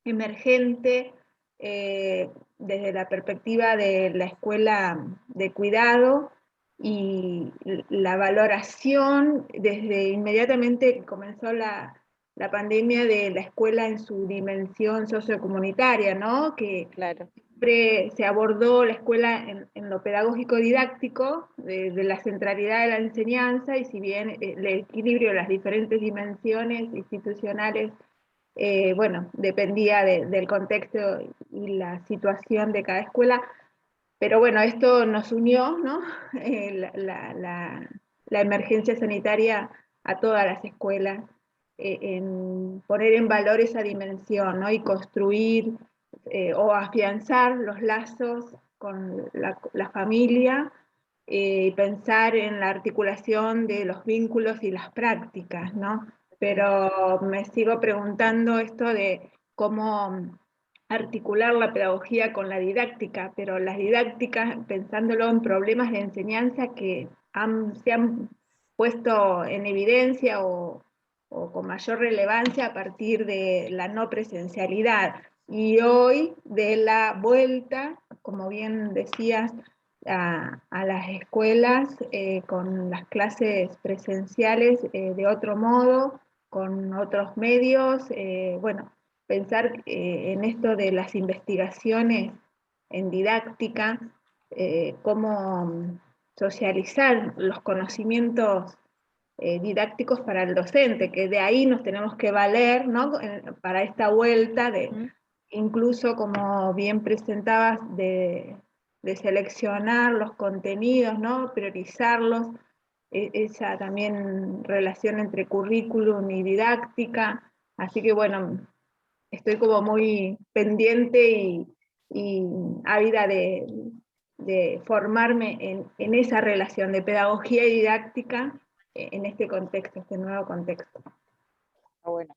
emergente desde la perspectiva de la escuela de cuidado y la valoración desde inmediatamente que comenzó la pandemia de la escuela en su dimensión sociocomunitaria, ¿no? Que Claro. siempre se abordó la escuela en lo pedagógico didáctico, de la centralidad de la enseñanza, y si bien el equilibrio de las diferentes dimensiones institucionales bueno, dependía del contexto y la situación de cada escuela, pero bueno, esto nos unió, ¿no? La emergencia sanitaria a todas las escuelas, en poner en valor esa dimensión, ¿no? Y construir o afianzar los lazos con la familia, y pensar en la articulación de los vínculos y las prácticas, ¿no? Pero me sigo preguntando esto de cómo articular la pedagogía con la didáctica, pero las didácticas pensándolo en problemas de enseñanza que se han puesto en evidencia o con mayor relevancia a partir de la no presencialidad y hoy de la vuelta, como bien decías, a las escuelas con las clases presenciales de otro modo, con otros medios, bueno, pensar en esto de las investigaciones en didáctica, cómo socializar los conocimientos didácticos para el docente, que de ahí nos tenemos que valer, ¿no? Para esta vuelta, incluso como bien presentabas, de seleccionar los contenidos, ¿no? Priorizarlos, esa también relación entre currículum y didáctica, así que bueno, estoy como muy pendiente y ávida de formarme en esa relación de pedagogía y didáctica en este contexto, este nuevo contexto. Está bueno,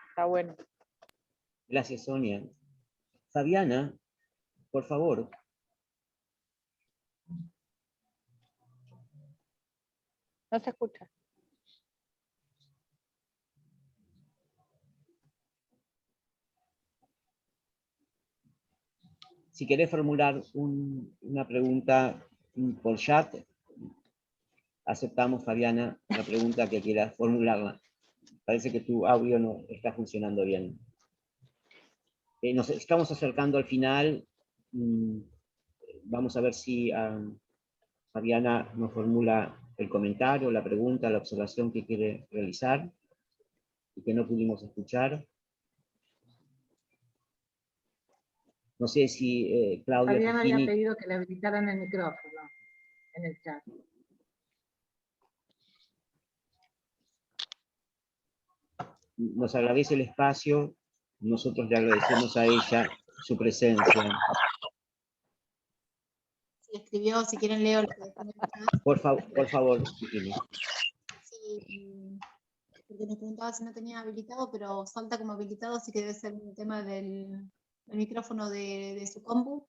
está bueno. Gracias, Sonia. Fabiana, por favor. No se escucha. Si querés formular una pregunta por chat, aceptamos, Fabiana, la pregunta que quieras formularla. Parece que tu audio no está funcionando bien. Nos estamos acercando al final. Vamos a ver si Fabiana nos formula el comentario, la pregunta, la observación que quiere realizar y que no pudimos escuchar. No sé si Claudia Fabiana había Fujini... pedido que le habilitaran el micrófono en el chat. Nos agradece el espacio, nosotros le agradecemos a ella su presencia. Si escribió, si quieren leo lo que dejó en el chat. Por favor, Fujini. Sí, porque nos preguntaba si no tenía habilitado, pero salta como habilitado, así que debe ser un tema del micrófono de su compu.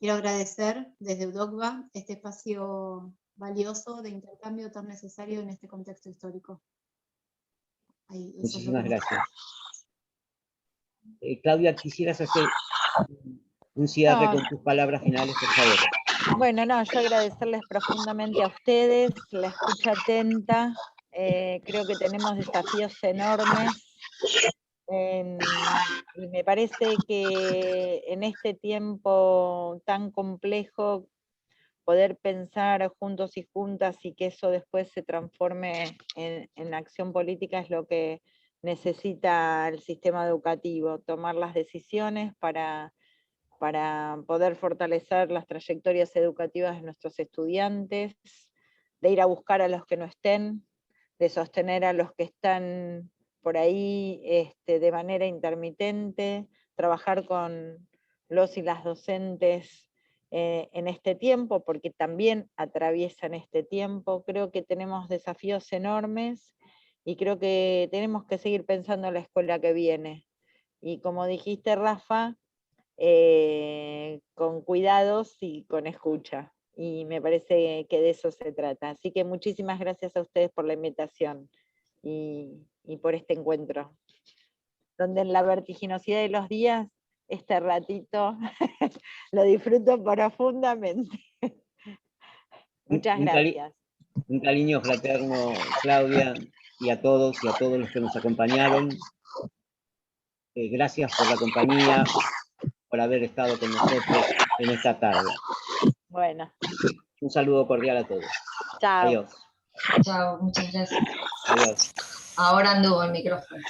Quiero agradecer desde UDOCVA este espacio valioso de intercambio tan necesario en este contexto histórico. Ahí, Muchísimas gracias. Claudia, ¿quisieras hacer un cierre con tus palabras finales, por favor? Bueno, no, yo agradecerles profundamente a ustedes, la escucha atenta. Creo que tenemos desafíos enormes. Y me parece que en este tiempo tan complejo, poder pensar juntos y juntas y que eso después se transforme en acción política es lo que necesita el sistema educativo, tomar las decisiones para poder fortalecer las trayectorias educativas de nuestros estudiantes, de ir a buscar a los que no estén, de sostener a los que están por ahí de manera intermitente, trabajar con los y las docentes en este tiempo, porque también atraviesan este tiempo. Creo que tenemos desafíos enormes y creo que tenemos que seguir pensando en la escuela que viene. Y como dijiste, Rafa, con cuidados y con escucha. Y me parece que de eso se trata. Así que muchísimas gracias a ustedes por la invitación y por este encuentro, donde en la vertiginosidad de los días, este ratito lo disfruto profundamente. Muchas gracias. Un cariño fraterno, Claudia, y a todos los que nos acompañaron. Gracias por la compañía, por haber estado con nosotros en esta tarde. Bueno. Un saludo cordial a todos. Chao. Adiós. Chao, muchas gracias. Adiós. Ahora anduvo el micrófono.